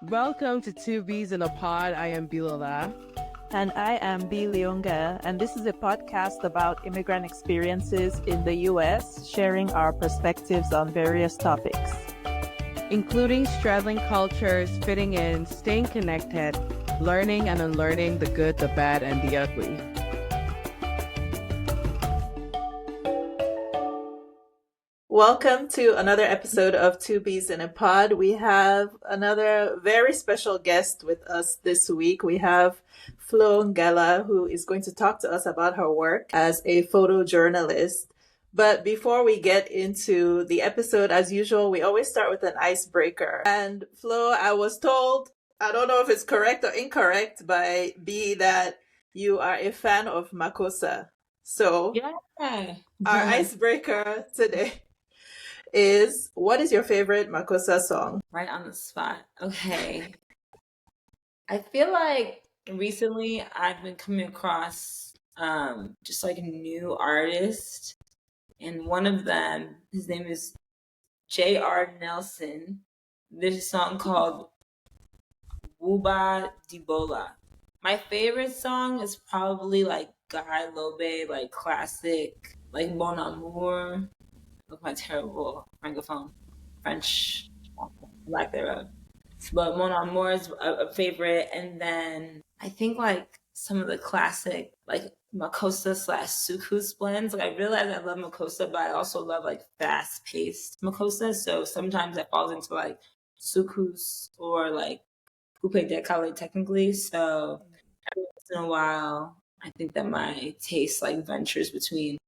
Welcome to Two Bees in a Pod. I am Bilola. And I am B. Leonga, and this is a podcast about immigrant experiences in the U.S., sharing our perspectives on various topics, including straddling cultures, fitting in, staying connected, learning and unlearning the good, the bad, and the ugly. Welcome to another episode of Two Bees in a Pod. We have another very special guest with us this week. We have Flo Ngala, who is going to talk to us about her work as a photojournalist. But before we get into the episode, as usual, we always start with an icebreaker. And Flo, I was told, I don't know if it's correct or incorrect, by B, that you are a fan of Makossa. So Yeah. our icebreaker today is, what is your favorite Makossa song? Right on the spot. Okay. I feel like recently I've been coming across just like a new artist, and one of them, his name is J.R. Nelson. There's a song called Wuba Dibola. My favorite song is probably like Guy Lobe, like classic, like Mon Amour. With my terrible francophone French lack thereof. But Mon Amour is a favorite, and then I think like some of the classic like Makossa / Sukus blends. Like I realize I love Makossa, but I also love like fast paced Makossa. So sometimes that falls into like Sukus or like Coupe Decale technically. So every once in a while, I think that my taste like ventures between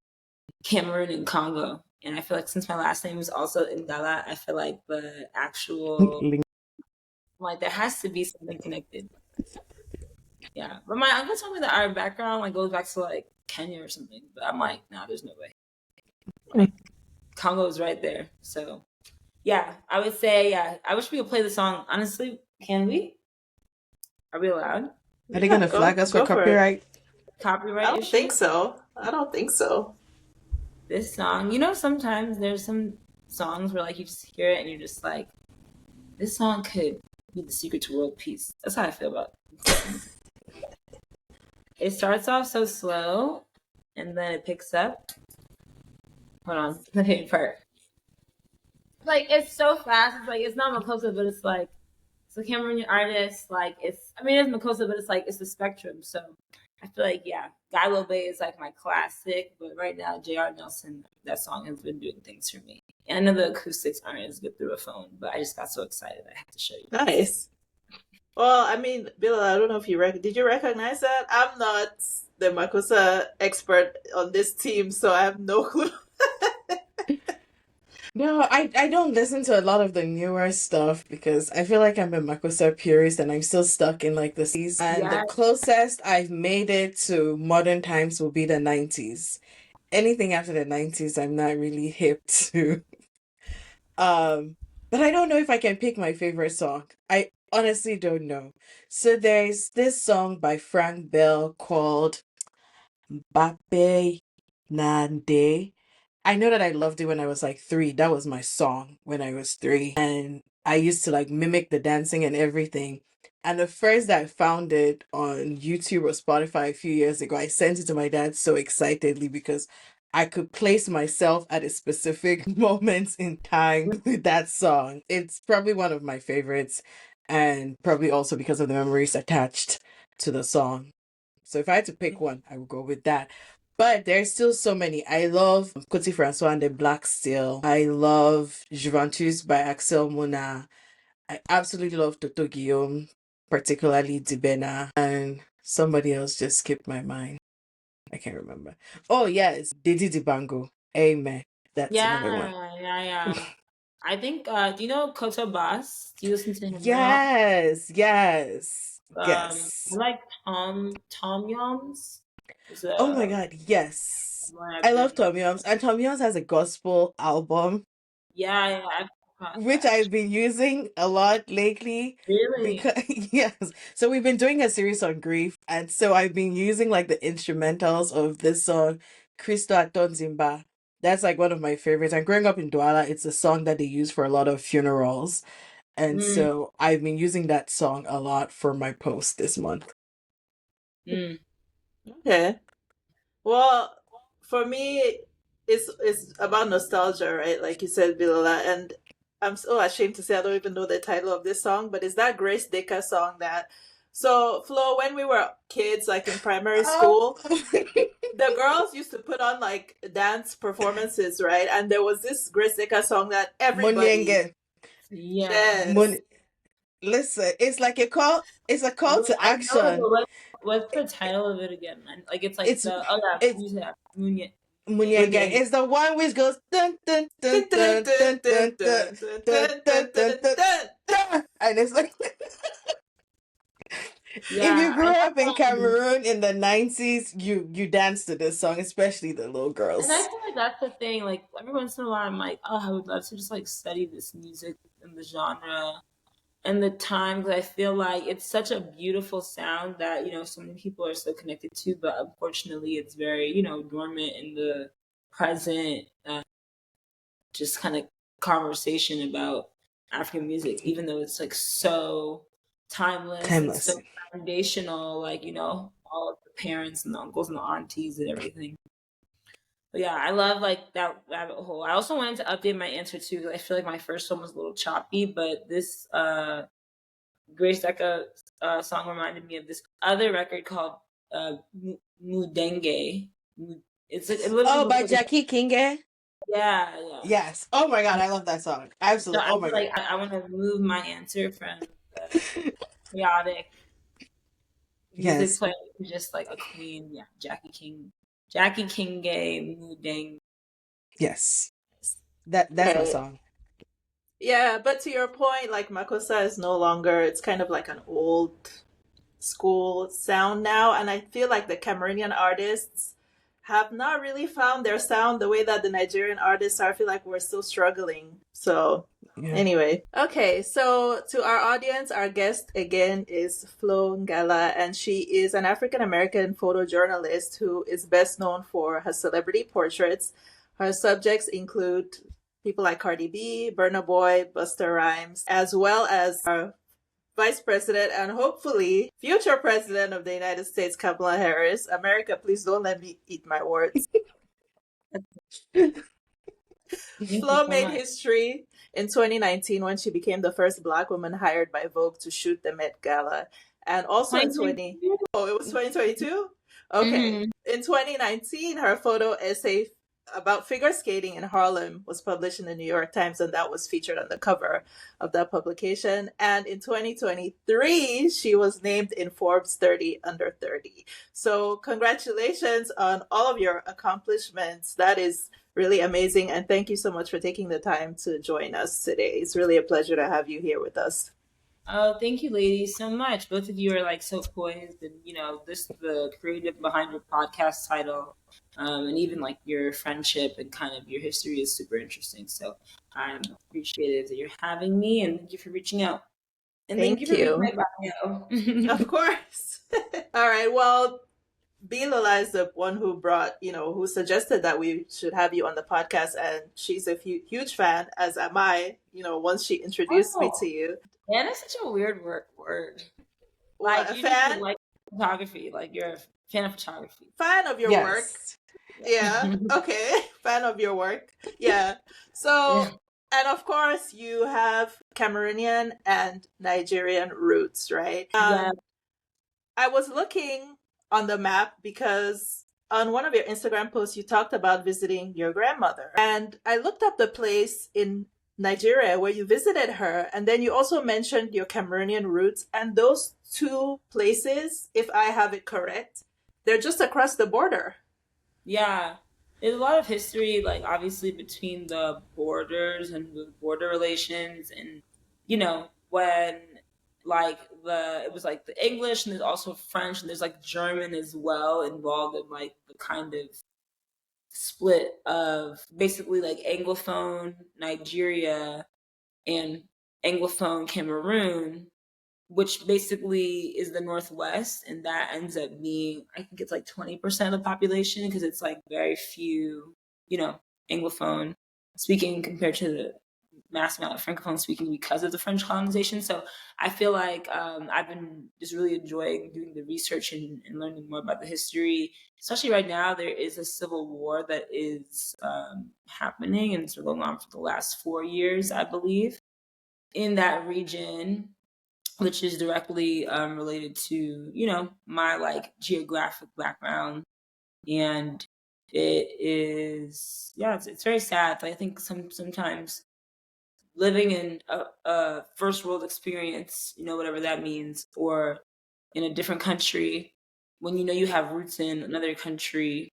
Cameroon and Congo. And I feel like since my last name is also Ngala, I feel like the actual, like there has to be something connected. Yeah. But my uncle told me that our background like goes back to like Kenya or something. But I'm like, nah, there's no way. Like Congo is right there. So yeah, I would say, yeah, I wish we could play the song. Honestly, can we? Are we allowed? Are they going to flag us for copyright? Copyright I don't issue? think so. I don't think so. This song, you know, sometimes there's some songs where like you just hear it and you're just like, this song could be the secret to world peace. That's how I feel about it. It starts off so slow and then it picks up. Hold on, the favorite part. Like it's so fast. It's like it's not Makossa, but it's like it's a Cameroonian artist. Like it's Makossa, but it's like it's the spectrum. So I feel like yeah, Guy Lobe is like my classic, but right now J.R. Nelson, that song has been doing things for me. And I know the acoustics aren't as good through a phone, but I just got so excited I had to show you. Nice. Well, I mean, Bill, I don't know if did you recognize that? I'm not the Makossa expert on this team, so I have no clue. No, I don't listen to a lot of the newer stuff because I feel like I'm a Makossa purist and I'm still stuck in like the 60s. And the closest I've made it to modern times will be the 90s. Anything after the 90s, I'm not really hip to. But I don't know if I can pick my favorite song. I honestly don't know. So there's this song by Frank Bell called Bape Nande. I know that I loved it when I was like 3. That was my song when I was 3. And I used to like mimic the dancing and everything. And the first that I found it on YouTube or Spotify a few years ago, I sent it to my dad so excitedly because I could place myself at a specific moment in time with that song. It's probably one of my favorites, and probably also because of the memories attached to the song. So if I had to pick one, I would go with that. But there's still so many. I love Coty Francois and the Black Steel. I love Juventus by Axel Mona. I absolutely love Toto Guillaume, particularly Dibena. And somebody else just skipped my mind. I can't remember. Oh, yes, Didi Dibango. Amen. That's another one. Yeah. I think, do you know Koto Boss? Do you listen to him? Yes. I like Tom Yums. Oh my God, yes. I love Tom Yums. And Tom Yums has a gospel album. Yeah. Which I've been using a lot lately. Really? Because, yes. So we've been doing a series on grief. And so I've been using like the instrumentals of this song, Cristo Aton Zimba. That's like one of my favorites. And growing up in Douala, it's a song that they use for a lot of funerals. And so I've been using that song a lot for my post this month. Okay. Well, for me, it's about nostalgia, right? Like you said, Bilala, and I'm so ashamed to say I don't even know the title of this song, but it's that Grace Dicker song that. So, Flo, when we were kids, like in primary school, the girls used to put on like dance performances, right? And there was this Grace Dicker song that everybody. Monienge. Yes. Listen, it's like a call. It's a call to action. What's the title of it again? Like it's like It's Munya. Munyenge. It's the one which goes dun dun dun dun dun dun dun dun dun dun dun, and it's like. Yeah, if you grew up in Cameroon in the 90s, you dance to this song, especially the little girls. And I feel like that's the thing. Like every once in a while, I'm like, oh, I would love to just like study this music and the genre and the time, because I feel like it's such a beautiful sound that so many people are so connected to, but unfortunately, it's very dormant in the present. Just kind of conversation about African music, even though it's like so timeless. It's so foundational, like all of the parents and the uncles and the aunties and everything. But yeah, I love like that rabbit hole. I also wanted to update my answer too, because I feel like my first one was a little choppy, but this Grace Dicker song reminded me of this other record called Mudenge. It's like by Jackie Kinge. Yeah. Yes. Oh my God, I love that song. Absolutely. So oh my God. I want to move my answer from the chaotic music play to just like a clean, Jackie Kinge, Mudeng. Yes. That's my song. Yeah, but to your point, like Makossa is no longer, it's kind of like an old school sound now. And I feel like the Cameroonian artists have not really found their sound the way that the Nigerian artists are. I feel like we're still struggling. So anyway. Okay, so to our audience, our guest again is Flo Ngala, and she is an African-American photojournalist who is best known for her celebrity portraits. Her subjects include people like Cardi B, Burna Boy, Busta Rhymes, as well as our Vice President and hopefully future President of the United States, Kamala Harris. America, please don't let me eat my words. Flo made history in 2019 when she became the first Black woman hired by Vogue to shoot the Met Gala. And also in 2022? Okay. In 2019, her photo essay about figure skating in Harlem was published in the New York Times, and that was featured on the cover of that publication. And in 2023, she was named in Forbes 30 Under 30. So congratulations on all of your accomplishments. That is really amazing. And thank you so much for taking the time to join us today. It's really a pleasure to have you here with us. Oh, thank you, ladies, so much. Both of you are like so poised, and the creative behind your podcast title, and even like your friendship and kind of your history is super interesting. So I'm appreciative that you're having me, and thank you for reaching out. And thank you for reading my bio. Of course. All right. Well, Bilala is the one who brought, who suggested that we should have you on the podcast, and she's a huge fan, as am I. Once she introduced me to you. Fan is such a weird word. Like a fan? Like photography. Like you're a fan of photography. Fan of your work. Yeah. Okay. Fan of your work. Yeah. So, and of course, you have Cameroonian and Nigerian roots, right? Yeah. I was looking on the map because on one of your Instagram posts, you talked about visiting your grandmother. And I looked up the place in Nigeria where you visited her, and then you also mentioned your Cameroonian roots, and those two places, if I have it correct, they're just across the border. Yeah, there's a lot of history, like obviously between the borders and the border relations, and when like it was like the English, and there's also French, and there's like German as well involved in like the kind of split of basically like Anglophone Nigeria and Anglophone Cameroon, which basically is the Northwest, and that ends up being, I think it's like 20% of the population, because it's like very few, Anglophone speaking compared to mass amount of Francophone speaking because of the French colonization. So I feel like I've been just really enjoying doing the research and learning more about the history. Especially right now, there is a civil war that is happening, and it's been going on for the last 4 years, I believe, in that region, which is directly related to, you know, my like geographic background. And it is, yeah, it's very sad. I think sometimes living in a first world experience, you know, whatever that means, or in a different country, when you know you have roots in another country.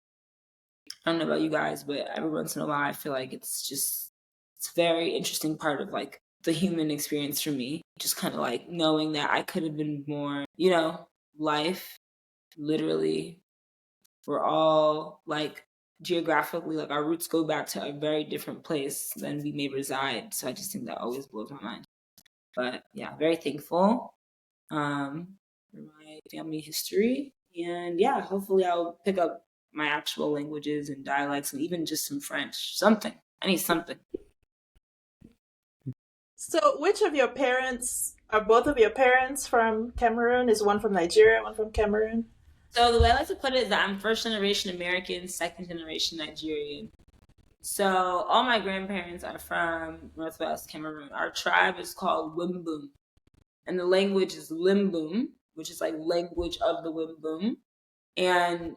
I don't know about you guys, but every once in a while I feel like it's a very interesting part of like the human experience for me. Just kind of like knowing that I could have been more, you know, life, literally, we're all like geographically, like our roots go back to a very different place than we may reside. So I just think that always blows my mind. But yeah, very thankful for my family history. And yeah, hopefully I'll pick up my actual languages and dialects and even just some French. Something. I need something. So, which of your parents are both of your parents from Cameroon? Is one from Nigeria, one from Cameroon? So the way I like to put it is that I'm first generation American, second generation Nigerian. So all my grandparents are from Northwest Cameroon. Our tribe is called Wimbum, and the language is Limbum, which is like language of the Wimbum. And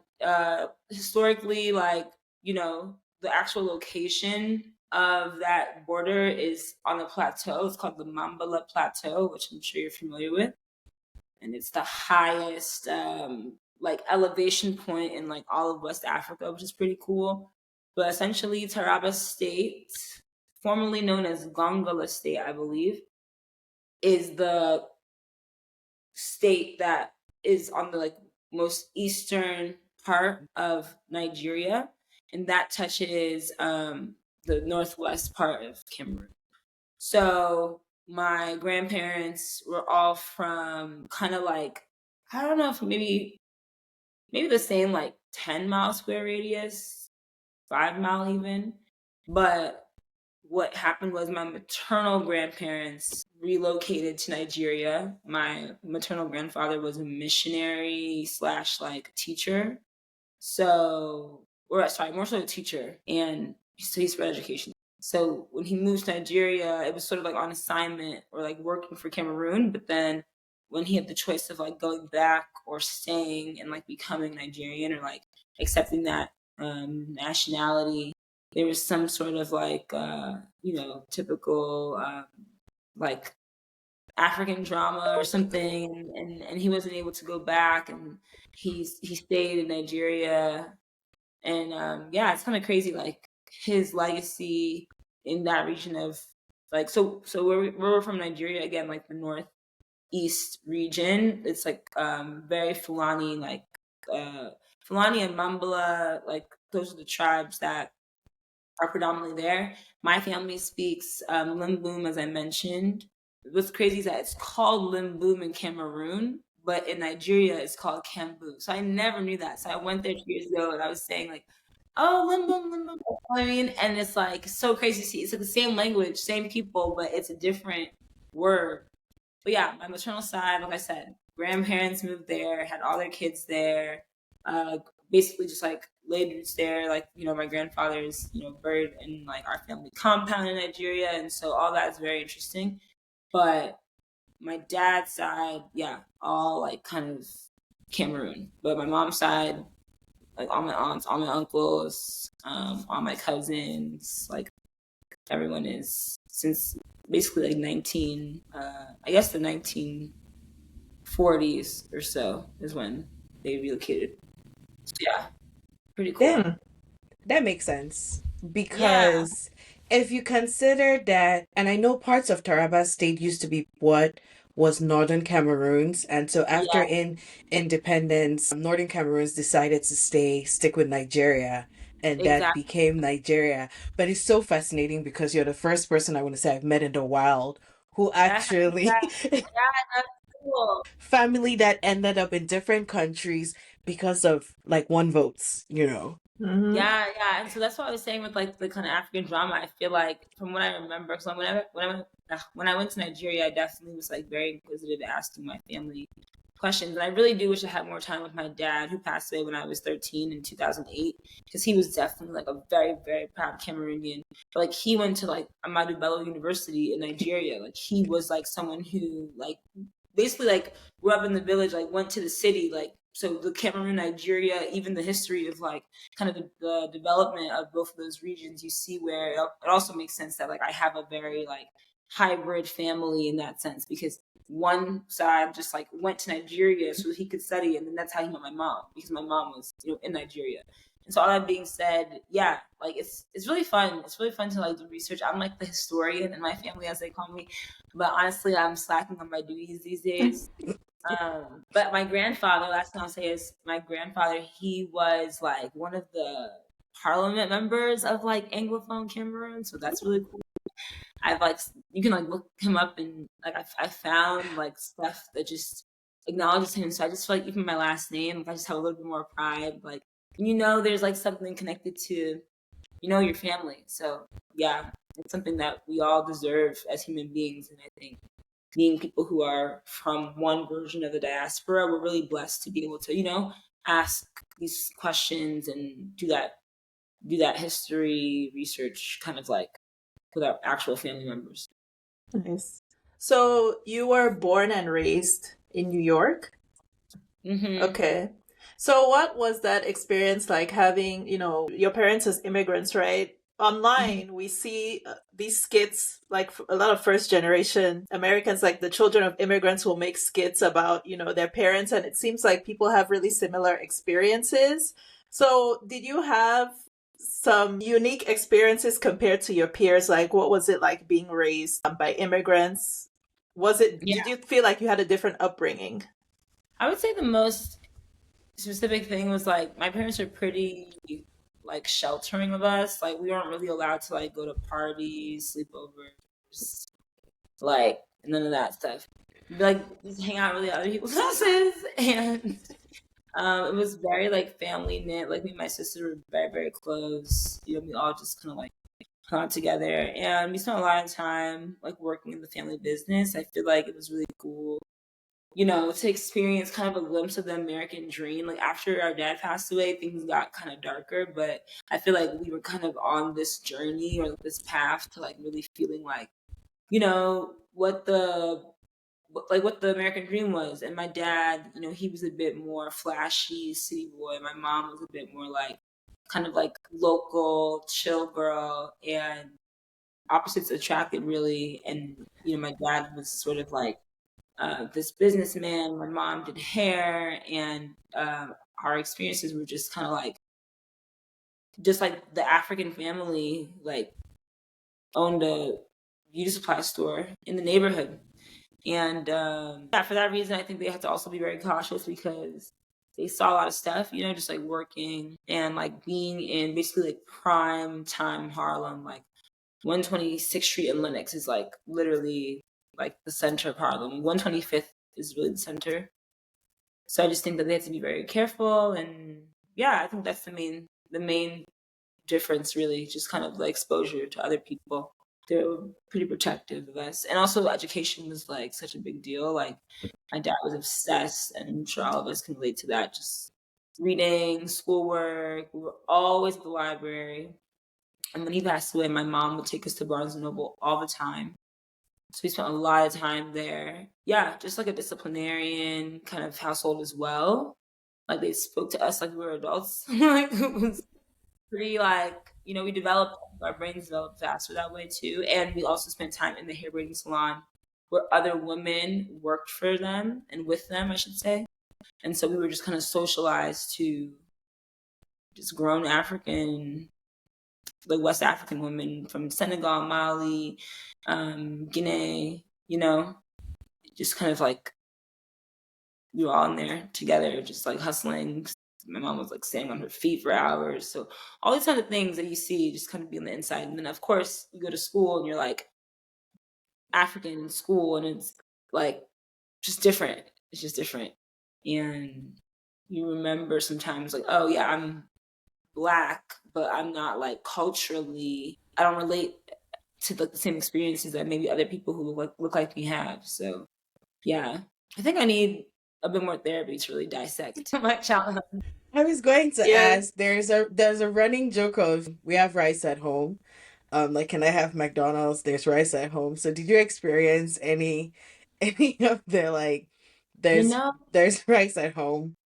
historically, like, you know, the actual location of that border is on a plateau. It's called the Mambala Plateau, which I'm sure you're familiar with. And it's the highest like elevation point in like all of West Africa, which is pretty cool. But essentially, Taraba State, formerly known as Gongala State, I believe, is the state that is on the like most eastern part of Nigeria, and that touches the northwest part of Cameroon. So my grandparents were all from kind of like, I don't know if maybe the same like 10-mile square radius, 5-mile even. But what happened was my maternal grandparents relocated to Nigeria. My maternal grandfather was a missionary slash like teacher. So, or sorry, more so a teacher, and so he spread education. So when he moved to Nigeria, it was sort of like on assignment or like working for Cameroon. But then when he had the choice of like going back or staying and like becoming Nigerian or like accepting that nationality, there was some sort of like, you know, typical like African drama or something, and he wasn't able to go back, and he stayed in Nigeria, and yeah, it's kind of crazy, like his legacy in that region of like so we're from Nigeria again, like the northeast region. It's like very Fulani, like Fulani and Mambala, like those are the tribes that are predominantly there. My family speaks Limbum, as I mentioned. What's crazy is that it's called Limbum in Cameroon, but in Nigeria it's called Kambu. So I never knew that. So I went there 2 years ago and I was saying like, oh, Limbum, Limbum. You know what I mean? And it's like so crazy to see. It's like the same language, same people, but it's a different word. But yeah, my maternal side, like I said, grandparents moved there, had all their kids there. Basically just like laid roots there. Like, you know, my grandfather's, you know, buried in like our family compound in Nigeria, and so all that is very interesting. But my dad's side, yeah, all like kind of Cameroon. But my mom's side, like all my aunts, all my uncles, all my cousins, like everyone is since basically like 19, I guess the 1940s or so is when they relocated. So yeah, pretty cool. Damn, that makes sense. Because if you consider that, and I know parts of Taraba State used to be what was Northern Cameroons, and so after in independence, Northern Cameroons decided to stick with Nigeria, and that Exactly. became Nigeria. But it's so fascinating because you're the first person I want to say I've met in the wild who actually That's cool. family that ended up in different countries because of like one votes, you know. And so that's what I was saying with like the kind of African drama. I feel like from what I remember, because when I went to Nigeria, I definitely was like very inquisitive, asking my family questions, and I really do wish I had more time with my dad, who passed away when I was 13 in 2008, because he was definitely like a very, very proud Cameroonian. But like he went to like Ahmadu Bello University in Nigeria. Like he was like someone who like basically like grew up in the village, like went to the city, like so the Cameroon, Nigeria, even the history of like kind of the development of both of those regions, you see where it also makes sense that like I have a very like hybrid family in that sense, because one side just like went to Nigeria so he could study, and then that's how he met my mom, because my mom was in Nigeria. And so all that being said, yeah, like it's really fun. It's really fun to like do research. I'm like the historian in my family, as they call me, but honestly, I'm slacking on my duties these days. But my grandfather, last thing I'll say is my grandfather, he was like one of the parliament members of like Anglophone Cameroon, so that's really cool. I've like you can like look him up, and like I found like stuff that just acknowledges him. So I just feel like even my last name, like I just have a little bit more pride, like there's like something connected to your family. So yeah, it's something that we all deserve as human beings, and I think being people who are from one version of the diaspora, we're really blessed to be able to ask these questions and do that history research kind of like with our actual family members. Nice. So you were born and raised in New York? Mm-hmm. Okay. So what was that experience like, having, your parents as immigrants, right? Online, we see these skits, like a lot of first generation Americans, like the children of immigrants will make skits about, their parents. And it seems like people have really similar experiences. So did you have some unique experiences compared to your peers? Like, what was it like being raised by immigrants? Did you feel like you had a different upbringing? I would say the most specific thing was like my parents are pretty like sheltering of us. Like we weren't really allowed to like go to parties, sleepovers, like none of that stuff. We'd, like just hang out really at other people's houses, and it was very like family knit. Like me and my sister were very, very close. We all just kind of like hung out together, and we spent a lot of time like working in the family business. I feel like it was really cool to experience kind of a glimpse of the American dream. Like after our dad passed away, things got kind of darker, but I feel like we were kind of on this journey or this path to like really feeling like, what the American dream was. And my dad, he was a bit more flashy city boy. My mom was a bit more like kind of like local chill girl, and opposites attracted really. And my dad was sort of like this businessman. My mom did hair, and our experiences were just kind of like the African family like owned a beauty supply store in the neighborhood. And for that reason, I think they have to also be very cautious, because they saw a lot of stuff, just like working and like being in basically like prime time Harlem, like 126th Street and Lenox is like literally like the center of Harlem. 125th is really the center. So I just think that they have to be very careful. And yeah, I think that's the main difference, really, just kind of the exposure to other people. They were pretty protective of us. And also education was like such a big deal. Like my dad was obsessed, and I'm sure all of us can relate to that. Just reading, schoolwork. We were always at the library. And when he passed away, my mom would take us to Barnes and Noble all the time. So we spent a lot of time there. Yeah, just like a disciplinarian kind of household as well. Like they spoke to us like we were adults. Like it was pretty like, we developed, our brains developed faster that way too. And we also spent time in the hair braiding salon where other women worked for them and with them, I should say. And so we were just kind of socialized to just grown African, like West African women from Senegal, Mali, Guinea, just kind of like we were all in there together, just like hustling. My mom was like standing on her feet for hours. So all these kind of things that you see just kind of be on the inside. And then of course you go to school and you're like African in school, and it's like just different. It's just different. And you remember sometimes like, oh yeah, I'm Black, but I'm not like culturally, I don't relate to like the same experiences that maybe other people who look like me have. So yeah, I think I need a bit more therapy to really dissect my childhood. I was going to Yeah. ask, there's a running joke of we have rice at home. Like, can I have McDonald's? There's rice at home. So did you experience any of the like You there's know, there's rice at home?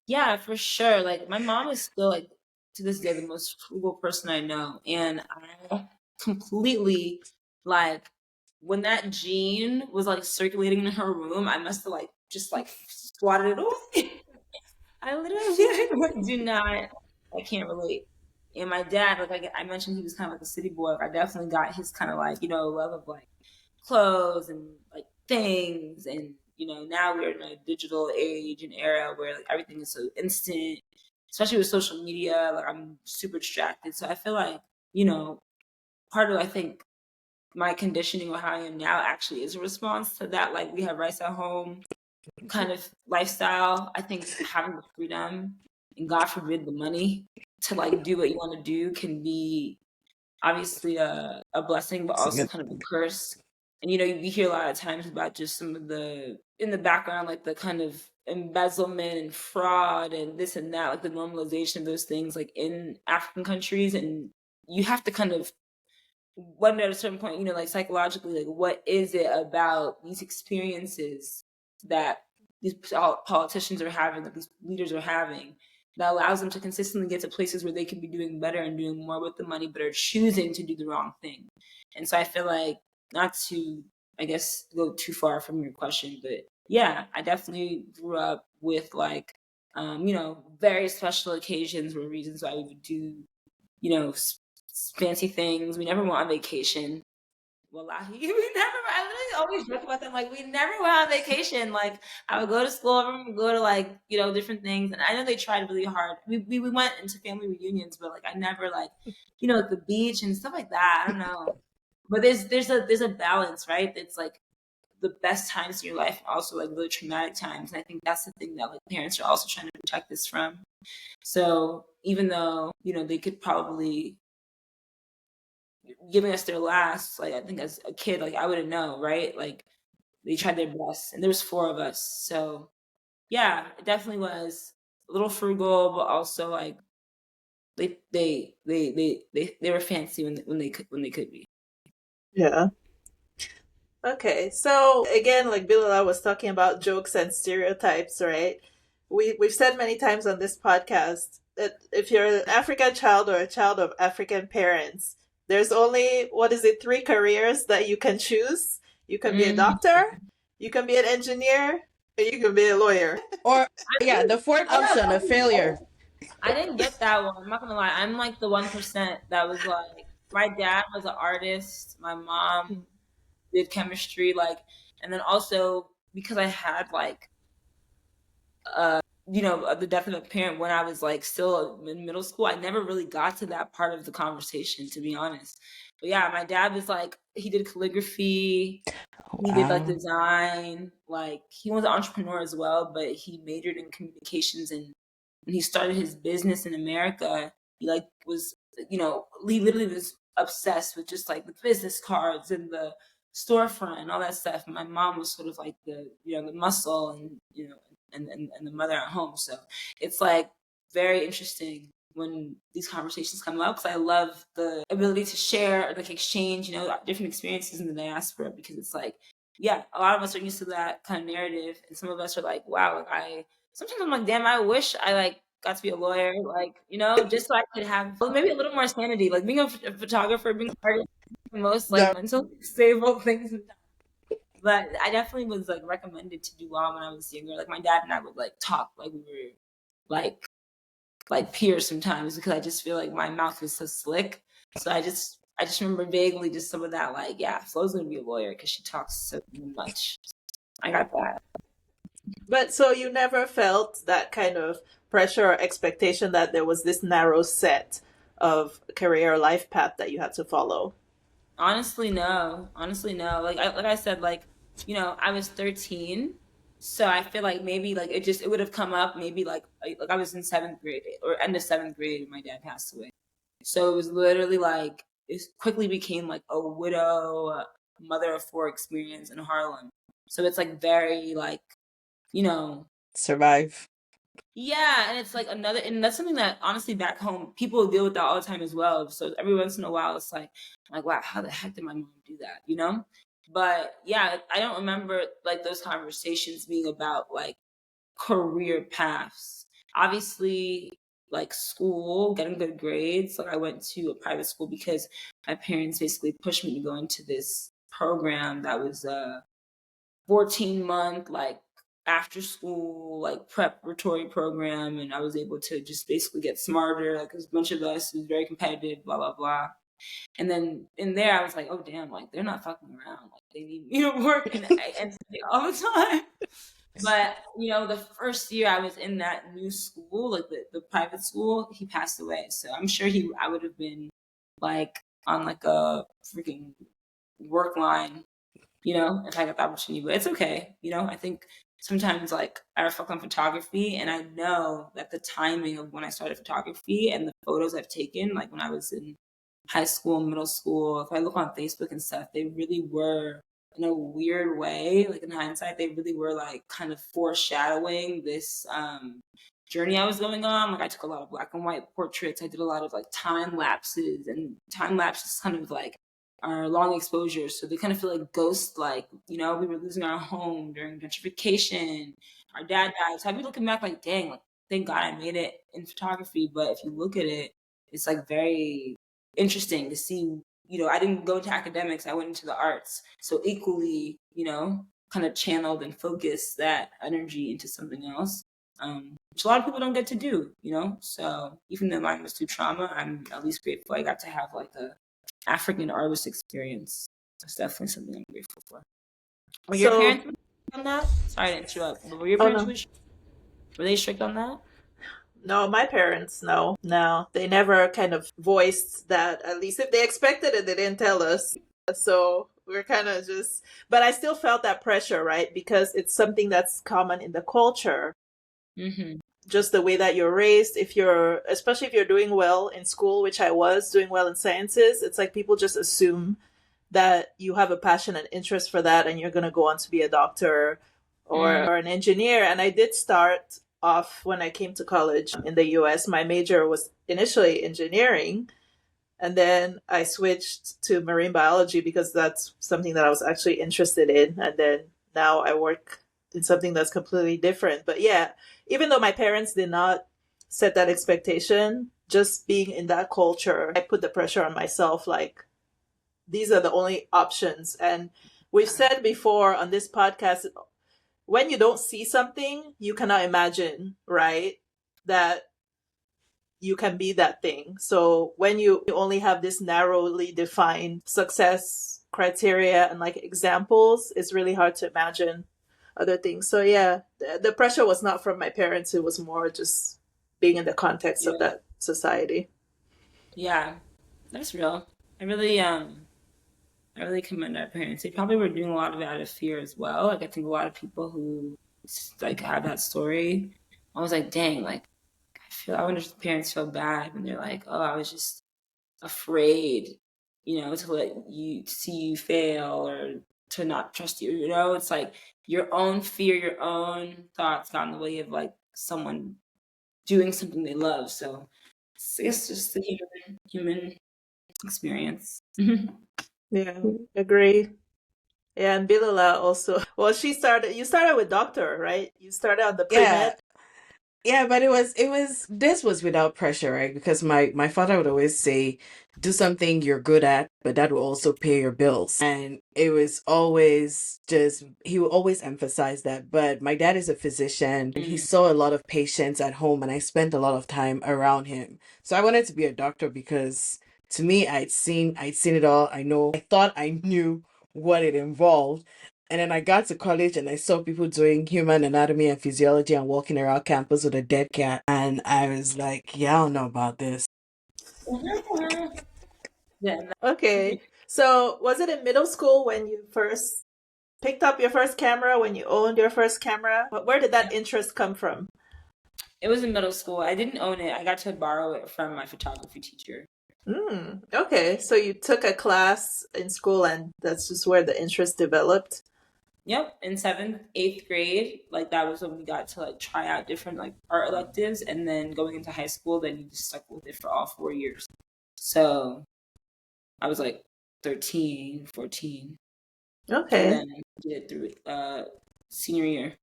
yeah, for sure. Like my mom is still like to this day the most frugal person I know, and I completely like when that gene was like circulating in her room, I must have like just like swatted it away. I literally like, do not, I can't relate. And my dad, like I mentioned, he was kind of like a city boy. Like, I definitely got his kind of like, love of like clothes and like things. And, now we're in a digital age and era where like everything is so instant, especially with social media. Like I'm super distracted. So I feel like, part of, I think, my conditioning or how I am now actually is a response to that. Like we have rice at home kind of lifestyle. I think having the freedom and God forbid the money to like do what you want to do can be obviously a blessing, but also kind of a curse. And you hear a lot of times about just some of the in the background, like the kind of embezzlement and fraud and this and that, like the normalization of those things like in African countries. And you have to kind of wonder at a certain point, like psychologically, like what is it about these experiences that these politicians are having, that these leaders are having, that allows them to consistently get to places where they can be doing better and doing more with the money, but are choosing to do the wrong thing. And so I feel like, not to, I guess, go too far from your question, but yeah, I definitely grew up with like, very special occasions were reasons why we would do, fancy things. We never went on vacation. Wallahi, we never. I literally always joke about them. Like we never went on vacation. Like I would go to school, everyone would go to like different things, and I know they tried really hard. We went into family reunions, but like I never like like the beach and stuff like that. I don't know, but there's a balance, right? It's like the best times in your life, and also like really traumatic times. And I think that's the thing that like parents are also trying to protect us from. So even though they could probably giving us their last, like I think as a kid, like I wouldn't know, right? Like they tried their best, and there was 4 of us, so yeah, it definitely was a little frugal, but also like they were fancy when they could be. Yeah. Okay, so again, like Bilala was talking about jokes and stereotypes, right? We've said many times on this podcast that if you're an African child or a child of African parents, there's only, 3 careers that you can choose. You can be a doctor, you can be an engineer, and you can be a lawyer. Or yeah, the fourth option, a failure. I didn't get that one. I'm not gonna lie. I'm like the 1% that was like, my dad was an artist, my mom did chemistry, like, and then also because I had like the death of a parent when I was like still in middle school, I never really got to that part of the conversation, to be honest. But yeah, my dad was like, he did calligraphy, he did like design, like he was an entrepreneur as well, but he majored in communications. And when he started his business in America, he like was, he literally was obsessed with just like the business cards and the storefront and all that stuff. And my mom was sort of like the the muscle and and the mother at home. So it's like very interesting when these conversations come up, because I love the ability to share, like exchange, different experiences in the diaspora, because it's like, yeah, a lot of us are used to that kind of narrative, and some of us are like, wow, like sometimes I'm like, damn, I wish I like got to be a lawyer, like just so I could have maybe a little more sanity, like being a photographer, being an artist, the most like mentally stable things. But I definitely was like recommended to do law when I was younger. Like my dad and I would like talk like we were like peers sometimes, because I just feel like my mouth was so slick. So I just remember vaguely just some of that, like, yeah, Flo's gonna be a lawyer because she talks so much. I got that. But so you never felt that kind of pressure or expectation that there was this narrow set of career or life path that you had to follow? Honestly, no. Like I said, like I was 13, So I feel like maybe like it would have come up maybe like I was in 7th grade or end of 7th grade when my dad passed away. So it was literally like it quickly became like a widow, mother of 4 experience in Harlem. So it's like very like, you know, Survive. yeah, and it's like another, and that's something that honestly back home people deal with that all the time as well. So every once in a while, it's like, I'm like, wow, how the heck did my mom do that? You know? But yeah, I don't remember like those conversations being about like career paths. Obviously, like school, getting good grades. Like I went to a private school because my parents basically pushed me to go into this program that was 14-month like after school like preparatory program, and I was able to just basically get smarter. Like there's a bunch of us, it was very competitive, blah blah blah. And then in there I was like, oh damn, like they're not fucking around, like they need me to work and all the time. But the first year I was in that new school, like the private school, he passed away. So I'm sure I would have been like on like a freaking work line, if I got the opportunity. But it's okay. I think sometimes like I reflect on photography and I know that the timing of when I started photography and the photos I've taken, like when I was in high school, middle school, if I look on Facebook and stuff, they really were, in a weird way, like in hindsight, they really were like kind of foreshadowing this journey I was going on. Like I took a lot of black and white portraits. I did a lot of like time lapses, and time lapses kind of like are long exposures. So they kind of feel like ghost like, we were losing our home during gentrification. Our dad died. So I'd be looking back like, dang, like, thank God I made it in photography. But if you look at it, it's like very interesting to see, I didn't go into academics, I went into the arts. So equally, kind of channeled and focused that energy into something else, which a lot of people don't get to do, So even though mine was through trauma, I'm at least grateful I got to have like a African artist experience. That's definitely something I'm grateful for. Were your parents on that? Sorry to interrupt, but were your parents were they strict on that? No, my parents, no. They never kind of voiced that. At least if they expected it, they didn't tell us. So we're kind of just, but I still felt that pressure, right? Because it's something that's common in the culture. Mm-hmm. Just the way that you're raised, especially if you're doing well in school, which I was doing well in sciences, it's like people just assume that you have a passion and interest for that and you're going to go on to be a doctor or an engineer. And I did start off when I came to college in the US. My major was initially engineering, and then I switched to marine biology because that's something that I was actually interested in. And then now I work in something that's completely different. But yeah, even though my parents did not set that expectation, just being in that culture, I put the pressure on myself, like, these are the only options. And we've said before on this podcast, when you don't see something, you cannot imagine, right, that you can be that thing. So when you only have this narrowly defined success criteria and like examples, it's really hard to imagine other things. So yeah, the pressure was not from my parents. It was more just being in the context of that society. Yeah, that's real. I really commend our parents. They probably were doing a lot of it out of fear as well. Like I think a lot of people who like have that story, I was like, dang, like I wonder if the parents feel bad when they're like, oh, I was just afraid, to see you fail or to not trust you. It's like your own fear, your own thoughts got in the way of like someone doing something they love. So it's just the human experience. Yeah, agree. Yeah, and Bilala also. Well, you started with doctor, right? You started on the pre-med. Yeah, but this was without pressure, right? Because my father would always say, do something you're good at, but that will also pay your bills. And it was always he would always emphasize that. But my dad is a physician and he saw a lot of patients at home, and I spent a lot of time around him. So I wanted to be a doctor because to me, I'd seen it all. I thought I knew what it involved. And then I got to college and I saw people doing human anatomy and physiology and walking around campus with a dead cat. And I was like, yeah, I don't know about this. Okay. So was it in middle school when you first picked up your first camera, when you owned your first camera? Where did that interest come from? It was in middle school. I didn't own it. I got to borrow it from my photography teacher. Okay, so you took a class in school and that's just where the interest developed? Yep, in 7th, 8th grade, like that was when we got to like try out different like art electives, and then going into high school, then you just stuck with it for all 4 years. So I was like 13, 14. Okay. And then I did it through senior year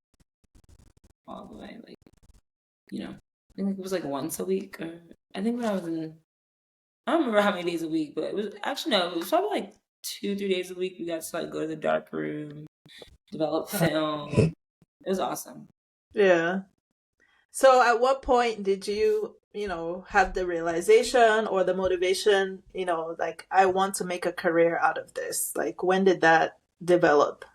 all the way, like, I think it was like once a week, or I think when I was in, I don't remember how many days a week, but it was actually, no, it was probably like 2, 3 days a week. We got to like go to the dark room, develop film. It was awesome. Yeah. So at what point did you, have the realization or the motivation, like, I want to make a career out of this? Like, when did that develop?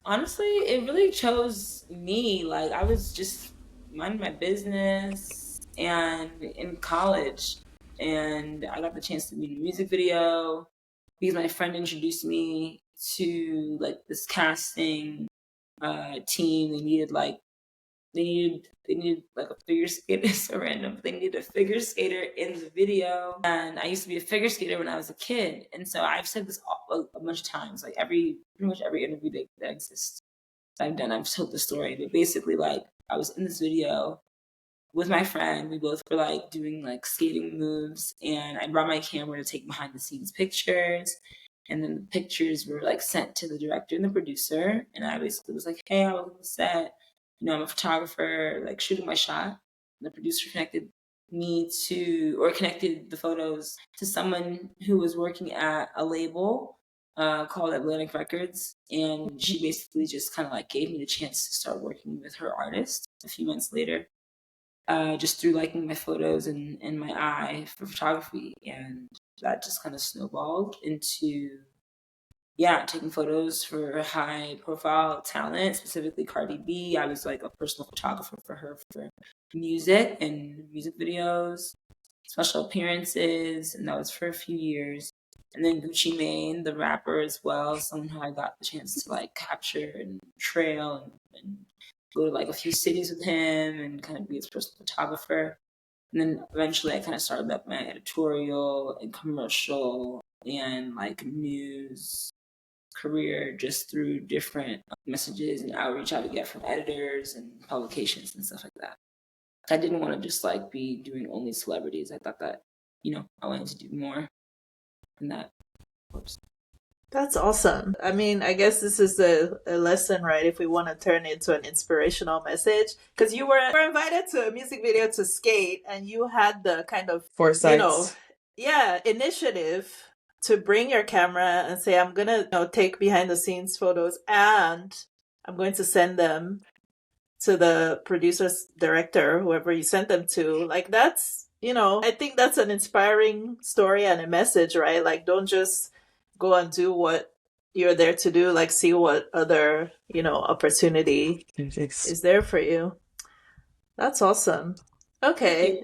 Honestly, it really chose me. Like, I was just minding my business and in college, and I got the chance to be in a music video because my friend introduced me to like this casting team. They needed like a figure skater. It's so random. They needed a figure skater in the video, and I used to be a figure skater when I was a kid. And so I've said this a bunch of times, like pretty much every interview that exists that I've done, I've told the story. But basically, like, I was in this video with my friend. We both were like doing like skating moves, and I brought my camera to take behind the scenes pictures. And then the pictures were like sent to the director and the producer. And I basically was like, hey, I was on the set. I'm a photographer, like shooting my shot. And the producer connected the photos to someone who was working at a label called Atlantic Records. And she basically just kind of like gave me the chance to start working with her artist a few months later, just through liking my photos and my eye for photography. And that just kind of snowballed into taking photos for high profile talent, specifically Cardi B. I was like a personal photographer for her for music and music videos, special appearances, and that was for a few years. And then Gucci Mane, the rapper as well, someone who I got the chance to like capture and trail and go to like a few cities with him and kind of be his personal photographer. And then eventually I kind of started up my editorial and commercial and like news career just through different messages and outreach I would get from editors and publications and stuff like that. I didn't want to just like be doing only celebrities. I thought that, I wanted to do more than that. Oops. That's awesome. I mean, I guess this is a lesson, right? If we want to turn it into an inspirational message, because you were invited to a music video to skate, and you had the kind of foresight, initiative to bring your camera and say, I'm going to take behind the scenes photos and I'm going to send them to the producer's director, whoever you sent them to. Like, that's, I think that's an inspiring story and a message, right? Like, don't just go and do what you're there to do. Like, see what other, opportunity is there for you. That's awesome. Okay.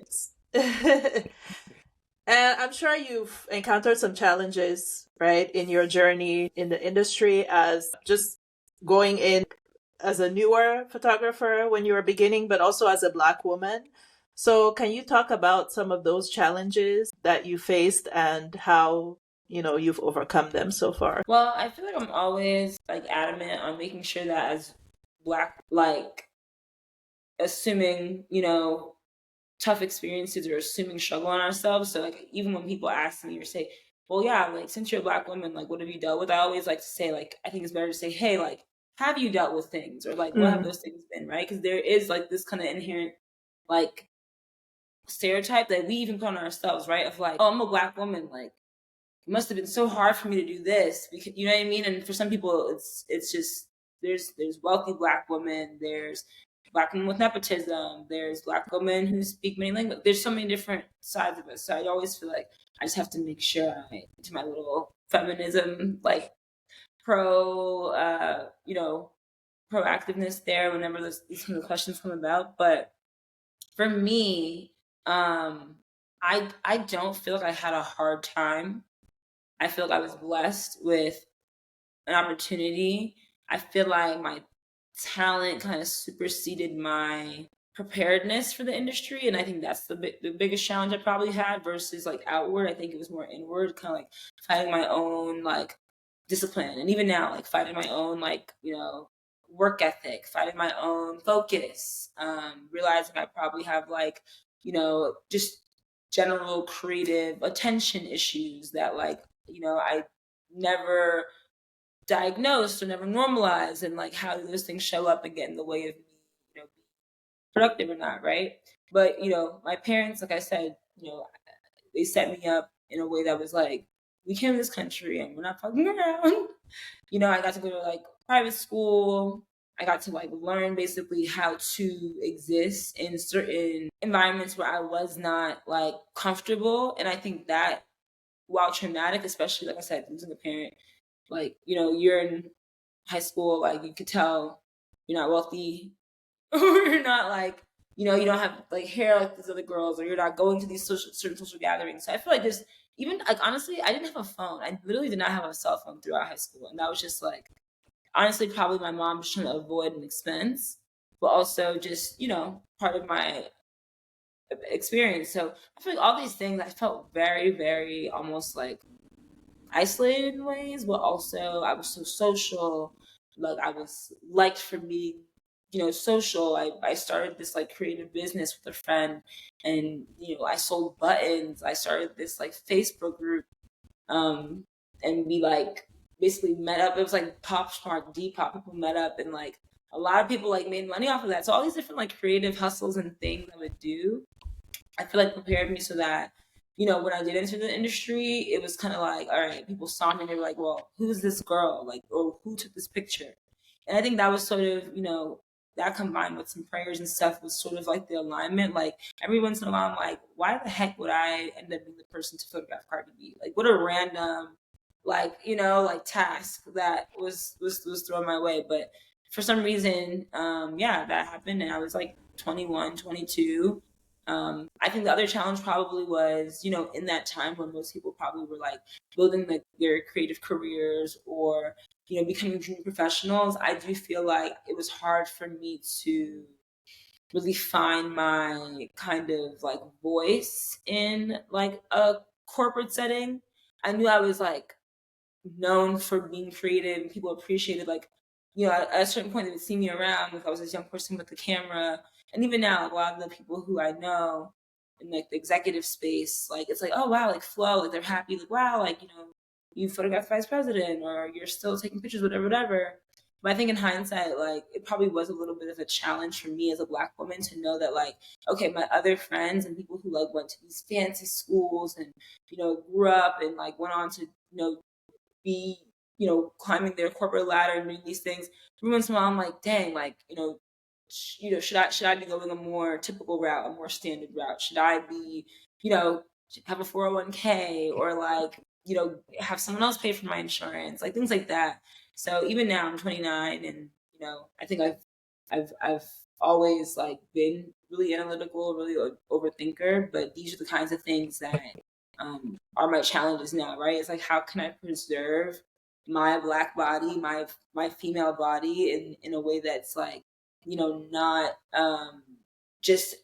And I'm sure you've encountered some challenges, right, in your journey in the industry as just going in as a newer photographer when you were beginning, but also as a Black woman. So can you talk about some of those challenges that you faced and how, you've overcome them so far? Well, I feel like I'm always like adamant on making sure that as Black, like assuming, tough experiences or assuming struggle on ourselves. So like even when people ask me or say, well, yeah, like since you're a Black woman, like what have you dealt with? I always like to say, like, I think it's better to say, hey, like, have you dealt with things, or like what have those things been, right? Because there is like this kind of inherent like stereotype that we even put on ourselves, right? Of like, oh, I'm a Black woman, like it must have been so hard for me to do this, because you know what I mean? And for some people it's just there's wealthy Black women, there's Black women with nepotism, there's Black women who speak many languages. There's so many different sides of it. So I always feel like I just have to make sure I do my little feminism, like proactiveness there whenever these kind of questions come about. But for me, I don't feel like I had a hard time. I feel like I was blessed with an opportunity. I feel like my talent kind of superseded my preparedness for the industry, and I think that's the biggest challenge I probably had versus like outward. I think it was more inward, kind of like finding my own like discipline, and even now like finding my own like work ethic, finding my own focus, realizing I probably have like just general creative attention issues that like I never diagnosed or never normalized, and like how do those things show up and get in the way of me being productive or not, right? But my parents, like I said, they set me up in a way that was like, we came to this country and we're not fucking around. I got to go to like private school. I got to like learn basically how to exist in certain environments where I was not like comfortable. And I think that, while traumatic, especially like I said, losing a parent, like you're in high school, like you could tell you're not wealthy, or you're not like you don't have like hair like these other girls, or you're not going to these certain social gatherings. So I feel like just even like honestly, I didn't have a phone. I literally did not have a cell phone throughout high school, and that was just like honestly probably my mom just trying to avoid an expense, but also just part of my experience. So I feel like all these things I felt very, very almost like isolated in ways, but also I was so social. Like I was liked for being, social. I started this like creative business with a friend, and I sold buttons. I started this like Facebook group, and we like basically met up. It was like Pop Smart Depop. People met up, and like a lot of people like made money off of that. So all these different like creative hustles and things I would do, I feel like prepared me so that when I did enter the industry, it was kind of like, all right, people saw me and they were like, well, who's this girl? Like, or who took this picture? And I think that was sort of, that combined with some prayers and stuff was sort of like the alignment. Like every once in a while, I'm like, why the heck would I end up being the person to photograph Cardi B? Like, what a random, like, like task that was thrown my way. But for some reason, that happened. And I was like 21, 22. I think the other challenge probably was, in that time when most people probably were like building their creative careers or, becoming junior professionals. I do feel like it was hard for me to really find my kind of like voice in like a corporate setting. I knew I was like known for being creative and people appreciated like, at a certain point they would see me around if I was this young person with the camera. And even now, like, a lot of the people who I know in like the executive space, like it's like, oh wow, like Flo, like they're happy, like wow, like you photographed vice president, or you're still taking pictures, whatever. But I think in hindsight, like it probably was a little bit of a challenge for me as a Black woman to know that like, okay, my other friends and people who like went to these fancy schools and grew up and like went on to be climbing their corporate ladder and doing these things. Every once in a while, I'm like, dang, like should I be going a more typical route, a more standard route? Should I be, have a 401k or like, have someone else pay for my insurance, like things like that. So even now I'm 29 and, I think I've always like been really analytical, really overthinker, but these are the kinds of things that are my challenges now, right? It's like, how can I preserve my Black body, my female body in a way that's like, not just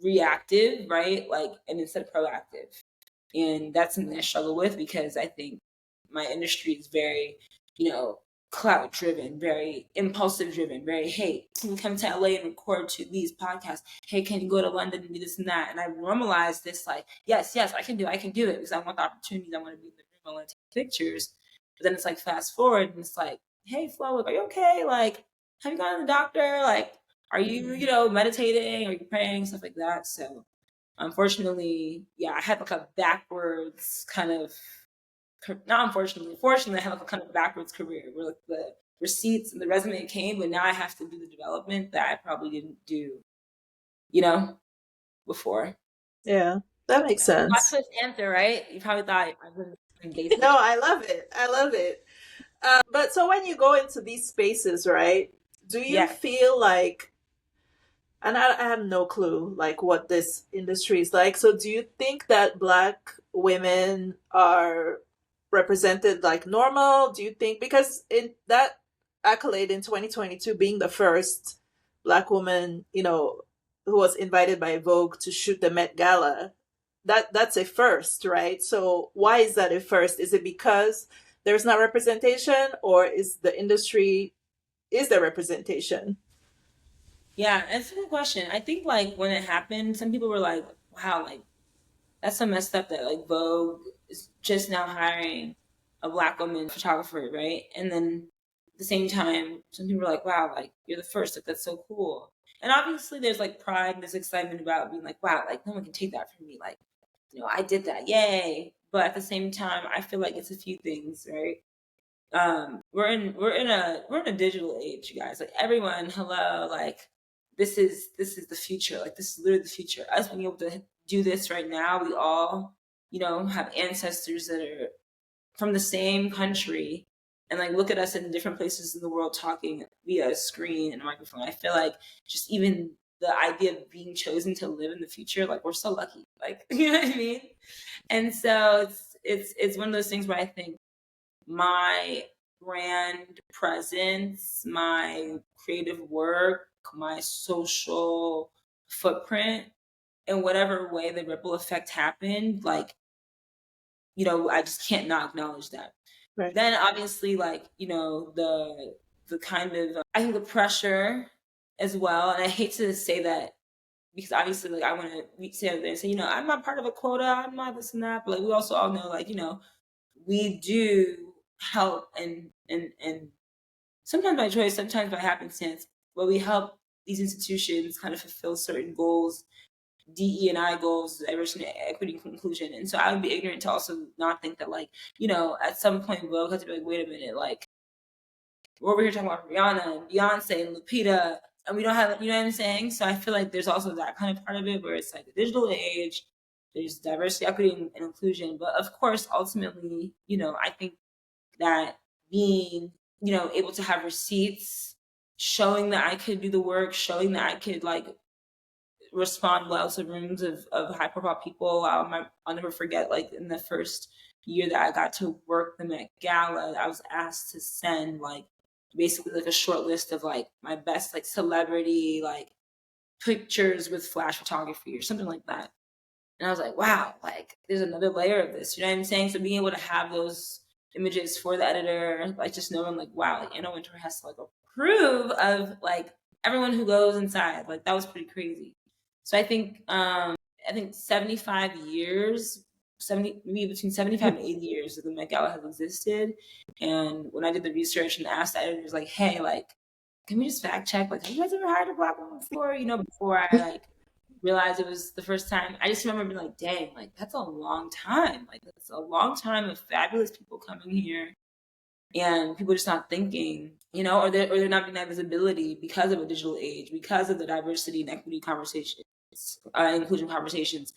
reactive, right? Like, and instead proactive. And that's something I struggle with because I think my industry is very, clout driven, very impulsive driven, very, hey, can you come to LA and record to these podcasts? Hey, can you go to London and do this and that? And I normalized this like, yes, I can do it because I want the opportunities. I want to be in the room. I want to take pictures. But then it's like, fast forward and it's like, hey, Flo, are you okay? Like, have you gone to the doctor? Like, are you, meditating? Are you praying? Stuff like that. So unfortunately, I had like a backwards kind of, not unfortunately, fortunately, I had like a kind of backwards career where like the receipts and the resume came, but now I have to do the development that I probably didn't do, before. Yeah, that makes sense. Not twist answer, right? You probably thought I was basic. No, I love it. But so when you go into these spaces, right, do you feel like, and I have no clue like what this industry is like, so do you think that Black women are represented like normal? Do you think, because in that accolade in 2022, being the first Black woman, who was invited by Vogue to shoot the Met Gala. That's a first, right? So why is that a first? Is it because there's not representation, or is the industry, is there representation? Yeah, that's a good question. I think like when it happened, some people were like, wow, like that's so messed up that like Vogue is just now hiring a Black woman photographer, right? And then at the same time, some people were like, wow, like you're the first, like that's so cool. And obviously there's like pride and there's excitement about being like, wow, like no one can take that from me. Like, I did that, yay. But at the same time, I feel like it's a few things, right? We're in a digital age, you guys. Like everyone, hello, like this is the future. Like this is literally the future. Us being able to do this right now, we all, have ancestors that are from the same country, and like look at us in different places in the world talking via a screen and a microphone. I feel like just even the idea of being chosen to live in the future, like we're so lucky. Like, you know what I mean? And so it's one of those things where I think my brand presence, my creative work, my social footprint, in whatever way the ripple effect happened, like, I just can't not acknowledge that. Right. Then obviously, like, the kind of, I think the pressure as well, and I hate to say that because obviously, like, I want to sit there and say, I'm not part of a quota, I'm not this and that, but like, we also all know, like, we do help and sometimes by choice, sometimes by happenstance, but we help these institutions kind of fulfill certain goals, DE&I goals, diversity, equity, and inclusion. And so I would be ignorant to also not think that, like, at some point we'll have to be like, wait a minute, like, we're over here talking about Rihanna and Beyonce and Lupita, and we don't have, you know what I'm saying? So I feel like there's also that kind of part of it where it's like the digital age, there's diversity, equity, and inclusion. But of course, ultimately, I think that being, able to have receipts, showing that I could do the work, showing that I could, like, respond well to rooms of high profile people. I'll never forget, like, in the first year that I got to work the Met Gala, I was asked to send, like, basically like a short list of like my best like celebrity like pictures with flash photography or something like that. And I was like, wow, like there's another layer of this, you know what I'm saying? So being able to have those images for the editor, like just knowing like, wow, like Anna Wintour has to like approve of like everyone who goes inside, like that was pretty crazy. So I think 75 years, maybe between 75 and 80 years that the Met Gala has existed. And when I did the research and asked the editors, like, hey, like, can we just fact check? Like, have you guys ever hired a Black woman before? Before I like realized it was the first time. I just remember being like, dang, like that's a long time. Like that's a long time of fabulous people coming here. And people just not thinking, or they're not getting that visibility because of a digital age, because of the diversity and equity conversations, inclusion conversations.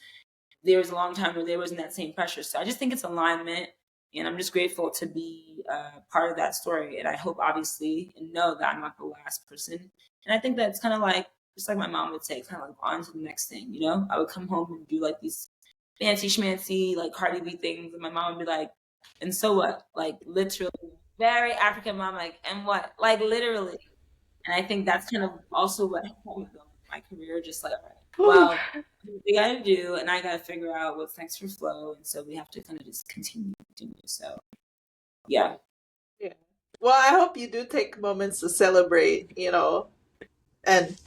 There was a long time where there wasn't that same pressure. So I just think it's alignment, and I'm just grateful to be part of that story. And I hope, obviously, and know that I'm not the last person. And I think that's kind of like, just like my mom would say, kind of like on to the next thing, I would come home and do like these fancy schmancy, like Cardi B things. And my mom would be like, and so what? Like literally, very African mom, like, and what? Like literally. And I think that's kind of also what helped me build my career, just like, well, we got to do, and I got to figure out what's next for Flo, and so we have to kind of just continue. So, yeah. Well, I hope you do take moments to celebrate, and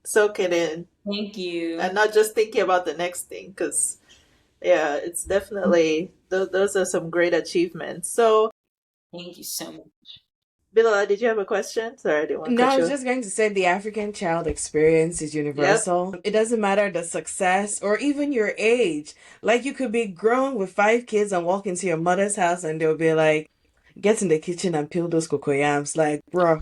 soak it in. Thank you. And not just thinking about the next thing, because, yeah, it's definitely, those are some great achievements. So, thank you so much. Bilal, did you have a question? Sorry, I didn't want to No, I was just going to say the African child experience is universal. Yep. It doesn't matter the success or even your age. Like you could be grown with 5 kids and walk into your mother's house and they'll be like, get in the kitchen and peel those cocoyams. Like, bro.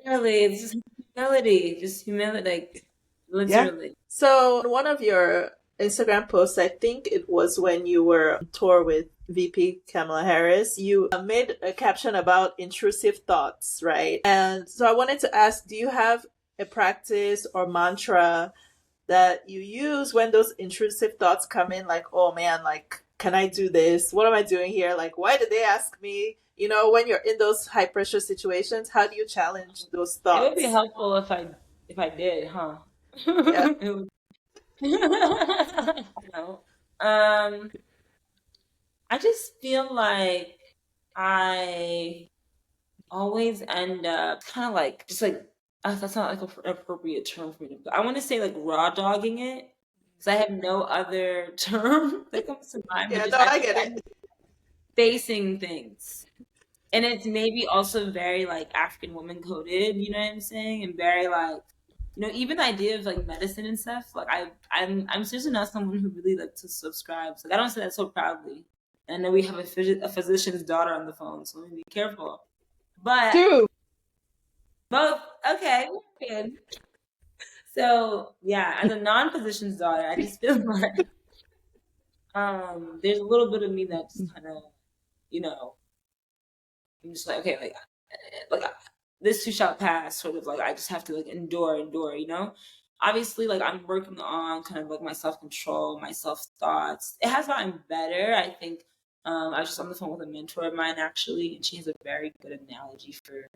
Literally, it's just humility, like literally. Yeah. So one of your Instagram posts, I think it was when you were on tour with VP Kamala Harris, you made a caption about intrusive thoughts, right? And so I wanted to ask, do you have a practice or mantra that you use when those intrusive thoughts come in, like, oh man, like, can I do this? What am I doing here? Like, why did they ask me? You know, when you're in those high pressure situations, how do you challenge those It would be thoughts? helpful if I did, huh? Yeah. It would- no. Um, I just feel like I always end up kind of like just like that's not like an appropriate term for me. I want to say like raw dogging it because I have no other term that comes to mind. But Yeah, just no, I I think get I'm it. facing things, and it's maybe also very like African woman coded. You know what I'm saying? And very like even the idea of like medicine and stuff. Like I'm seriously not someone who really like to subscribe. Like I don't say that so proudly. And I know we have a physician's daughter on the phone, so let me be careful. But Two. both, okay, good. So yeah, as a non-physician's daughter, I just feel like there's a little bit of me that just kind of, you know, I'm just like, okay, like this too shall pass, sort of like I just have to like endure. Obviously, like I'm working on kind of like my self-control, my self-thoughts. It has gotten better. I think I was just on the phone with a mentor of mine actually, and she has a very good analogy for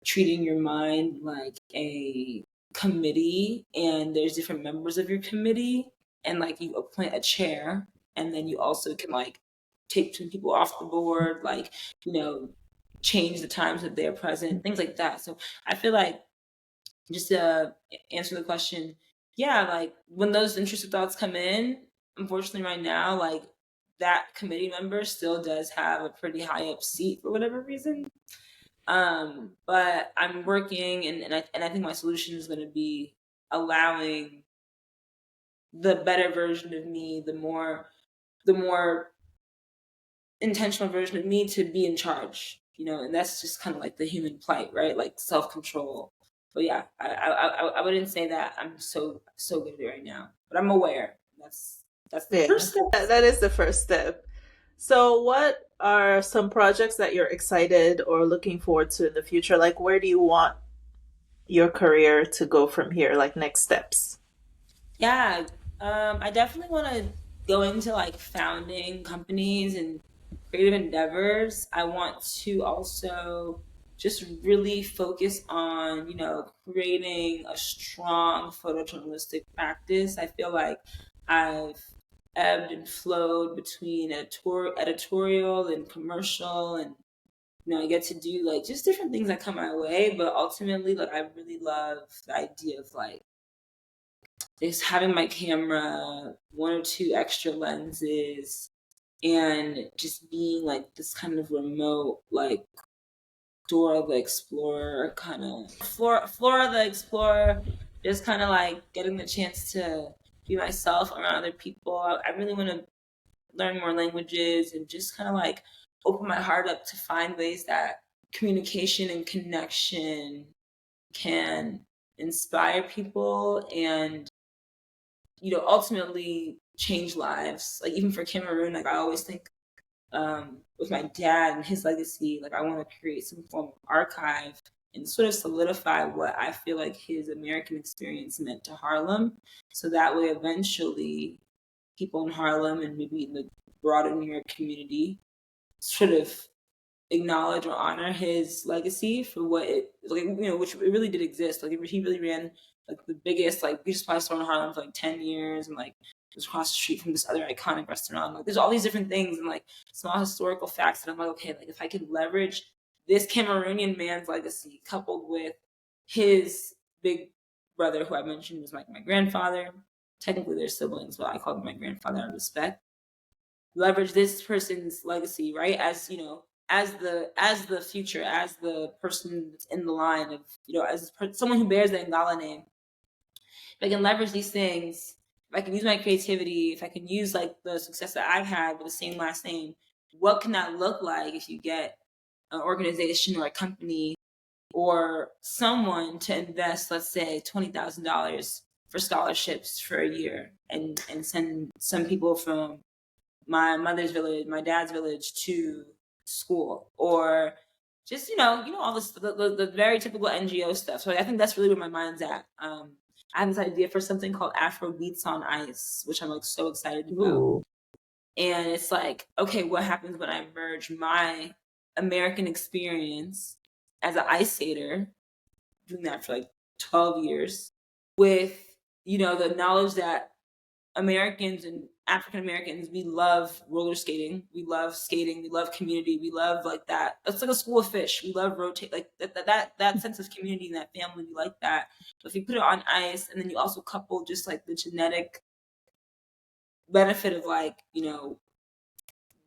treating your mind like a committee, and there's different members of your committee, and like you appoint a chair, and then you also can like take some people off the board, like you know change the times that they're present, things like that. So I feel like just to answer the question, yeah, like when those intrusive thoughts come in, unfortunately right now, like that committee member still does have a pretty high up seat for whatever reason. But I'm working, and I think my solution is going to be allowing the better version of me, the more intentional version of me to be in charge, and that's just kind of like the human plight, right? Like self control. But yeah, I wouldn't say that I'm so good at it right now, but I'm aware. That's the Yeah, first step. that is the first step. So, what are some projects that you're excited or looking forward to in the future? Like, where do you want your career to go from here? Like, next steps? Yeah, I definitely want to go into like founding companies and creative endeavors. I want to also just really focus on, creating a strong photojournalistic practice. I feel like I've ebbed and flowed between editorial and commercial, and I get to do like just different things that come my way. But ultimately, like I really love the idea of like just having my camera, one or two extra lenses, and just being like this kind of remote, like Dora the Explorer kind of Flora the Explorer, just kind of like getting the chance to be myself around other people. I really want to learn more languages and just kind of like open my heart up to find ways that communication and connection can inspire people and ultimately change lives. Like even for Cameroon, like I always think with my dad and his legacy, like I want to create some form of archive and sort of solidify what I feel like his American experience meant to Harlem. So that way eventually people in Harlem and maybe in the broader New York community sort of acknowledge or honor his legacy for what it like, which it really did exist. Like he really ran like the biggest like beauty supply store in Harlem for like 10 years, and like it was across the street from this other iconic restaurant. Like there's all these different things and like small historical facts that I'm like, okay, like if I could leverage this Cameroonian man's legacy coupled with his big brother, who I mentioned was like my grandfather. Technically they're siblings, but I call him my grandfather out of respect. Leverage this person's legacy, right? As as the future, as the person that's in the line of, as someone who bears the Ngala name. If I can leverage these things, if I can use my creativity, if I can use like the success that I've had with the same last name, what can that look like if you get an organization or a company or someone to invest, let's say, $20,000 for scholarships for a year and send some people from my mother's village, my dad's village to school, or just all this the very typical NGO stuff. So I think that's really where my mind's at. I have this idea for something called Afro Beats on Ice, which I'm like so excited about. Ooh. And it's like, okay, what happens when I merge my American experience as an ice skater, doing that for like 12 years, with, the knowledge that Americans and African Americans, we love roller skating, we love skating, we love community, we love like that. It's like a school of fish. We love rotate, like that sense of community and that family. We like that. But if you put it on ice, and then you also couple just like the genetic benefit of like,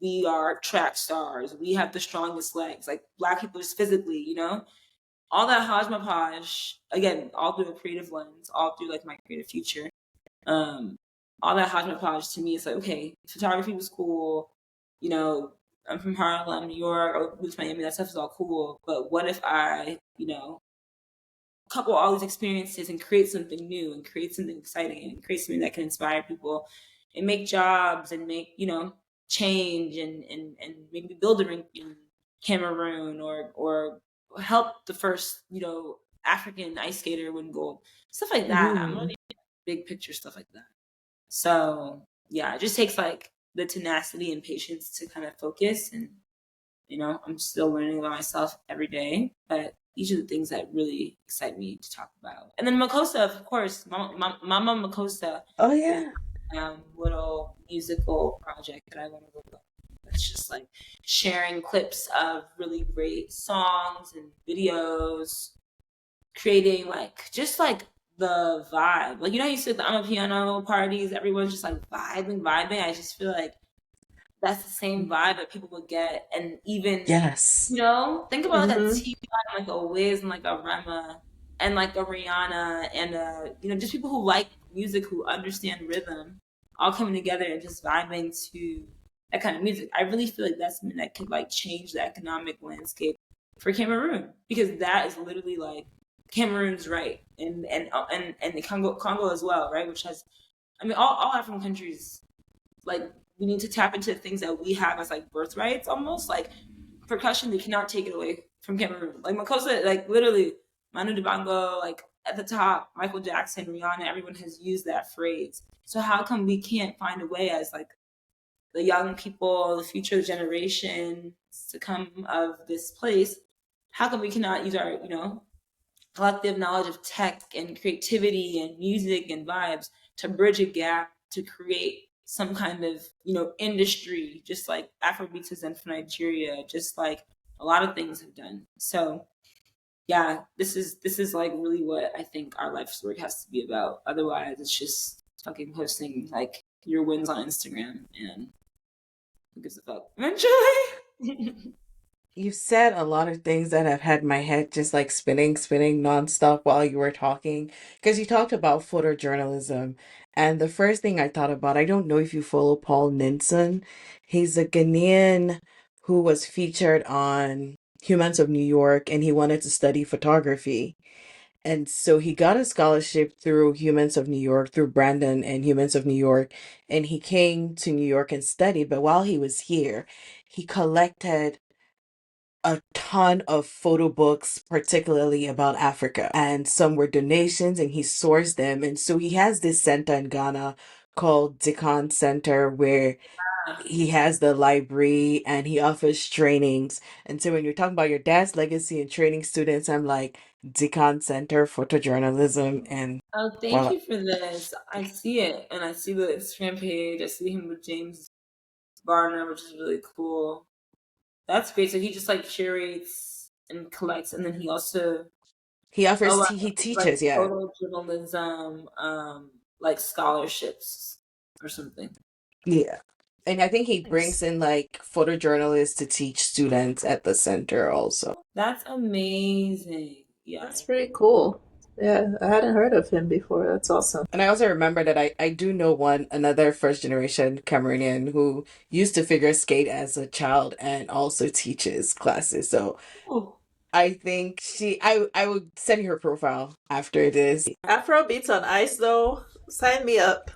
we are track stars, we have the strongest legs, like Black people just physically, all that hodgepodge, again, all through a creative lens, all through like my creative future. All that hodgepodge to me is like, okay, photography was cool. I'm from Harlem, New York, or moved to Miami, that stuff is all cool. But what if I, couple all these experiences and create something new and create something exciting and create something that can inspire people and make jobs and make, change and maybe build a rink in Cameroon or help the first, African ice skater win gold. Stuff like that. I'm really big picture stuff like that. So yeah, it just takes like the tenacity and patience to kind of focus. And, I'm still learning about myself every day, but these are the things that really excite me to talk about. And then Makossa, of course, Mama Makossa. Oh yeah. Little musical project that I want to look up. It's just like sharing clips of really great songs and videos, creating like just like the vibe. Like, you see the I'm a piano parties, everyone's just like vibing. I just feel like that's the same vibe that people would get. And even, yes, think about like a T-Vibe, like a Wiz and like a Rema and like a Rihanna and just people who like music, who understand rhythm, all coming together and just vibing to that kind of music. I really feel like that's something that could like change the economic landscape for Cameroon, because that is literally like Cameroon's right, and the Congo as well, right? Which has, all African countries, like, we need to tap into the things that we have as like birthrights, almost like percussion. They cannot take it away from Cameroon. Like Makossa, like literally Manu Dibango, like at the top, Michael Jackson, Rihanna, everyone has used that phrase. So how come we can't find a way as like the young people, the future generation to come of this place? How come we cannot use our, collective knowledge of tech and creativity and music and vibes to bridge a gap, to create some kind of, industry, just like Afrobeats has done for Nigeria, just like a lot of things have done. So yeah, this is like really what I think our life's work has to be about. Otherwise, it's just fucking posting like your wins on Instagram, and who gives a fuck eventually? You said a lot of things that have had my head just like spinning nonstop while you were talking. Because you talked about photojournalism. And the first thing I thought about, I don't know if you follow Paul Ninson. He's a Ghanaian who was featured on Humans of New York, and he wanted to study photography. And so he got a scholarship through Humans of New York, through Brandon and Humans of New York. And he came to New York and studied. But while he was here, he collected a ton of photo books, particularly about Africa. And some were donations, and he sourced them. And so he has this center in Ghana called Deacon Center, where he has the library and he offers trainings. And so when you're talking about your dad's legacy and training students, I'm like, Deacon Center, photojournalism, and oh, thank you for this. I see it, and I see the Instagram page. I see him with James Garner, which is really cool. That's great. So he just like curates and collects, and then he also he offers he teaches, like photojournalism, like scholarships or something. Yeah. And I think he brings in like photojournalists to teach students at the center also. That's amazing. Yeah. That's pretty cool. Yeah, I hadn't heard of him before. That's awesome. And I also remember that I do know another first generation Cameroonian who used to figure skate as a child and also teaches classes. So I think I would send you her profile after this. Afro beats on ice though. Sign me up.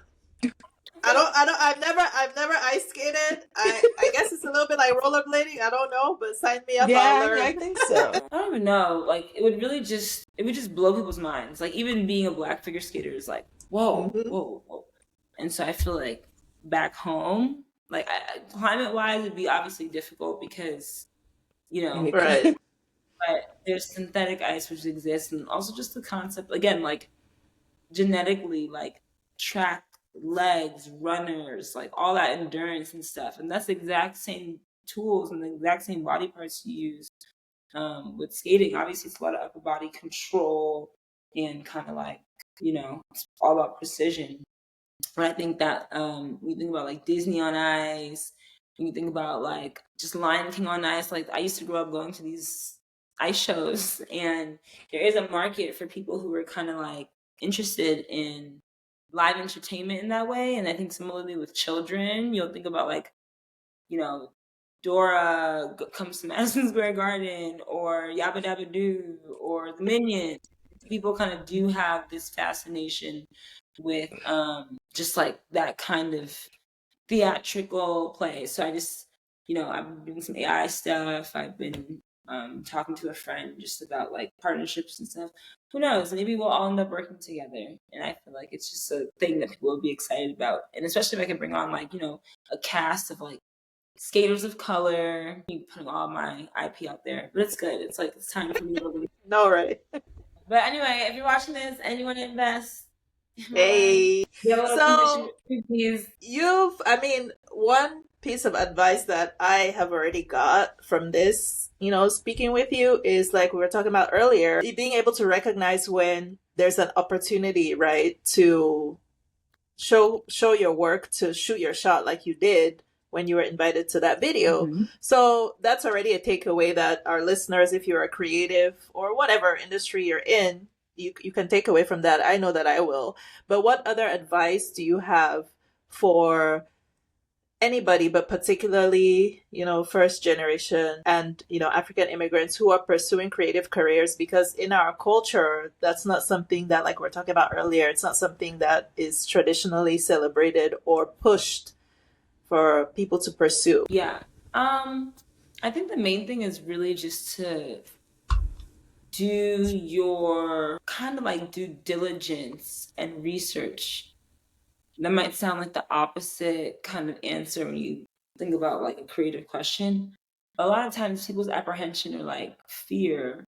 I've never ice skated. I guess it's a little bit like rollerblading. I don't know, but sign me up. I'll learn. Yeah, I think so. I don't even know. Like it would just blow people's minds. Like even being a Black figure skater is like, whoa. And so I feel like back home, Like climate wise, it'd be obviously difficult because, you know, Right. but there's synthetic ice which exists, and also just the concept again, like genetically, like track legs, runners, like all that endurance and stuff, and that's the exact same tools and the exact same body parts you use with skating. Obviously, it's a lot of upper body control and kind of like, you know, it's all about precision. But I think that when you think about like Disney on Ice, when you think about like just Lion King on Ice, like I used to grow up going to these ice shows, and there is a market for people who are kind of like interested in live entertainment in that way. And I think similarly with children, you'll think about like, you know, Dora comes to Madison Square Garden, or Yabba Dabba Doo, or the Minions. People kind of do have this fascination with just like that kind of theatrical play. So I just, you know, I've been doing some AI stuff. I've been talking to a friend just about like partnerships and stuff. Who knows? Maybe we'll all end up working together. And I feel like it's just a thing that people will be excited about. And especially if I can bring on like, you know, a cast of like skaters of color. You putting all my IP out there, but it's good. It's like it's time for me to release. No, right. But anyway, if you're watching this and you want to invest, Hey. So please. I mean, one piece of advice that I have already got from this, you know, speaking with you is like we were talking about earlier, being able to recognize when there's an opportunity, right, to show your work, to shoot your shot like you did when you were invited to that video. Mm-hmm. So that's already a takeaway that our listeners, if you're a creative or whatever industry you're in, you can take away from that. I know that I will. But what other advice do you have for anybody, but particularly, you know, first generation and, you know, African immigrants who are pursuing creative careers? Because in our culture, that's not something that, like we're talking about earlier, it's not something that is traditionally celebrated or pushed for people to pursue. Yeah. I think the main thing is really just to do your kind of like due diligence and research. That might sound like the opposite kind of answer when you think about like a creative question. A lot of times people's apprehension or like fear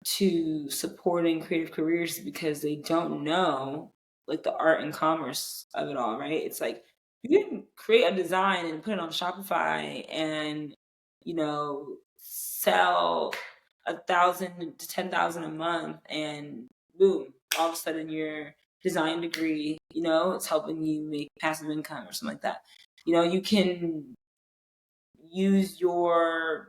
to supporting creative careers is because they don't know like the art and commerce of it all, right? It's like you can create a design and put it on Shopify and, you know, sell 1,000 to 10,000 a month, and boom, all of a sudden your design degree, you know, it's helping you make passive income or something like that. You know, you can use your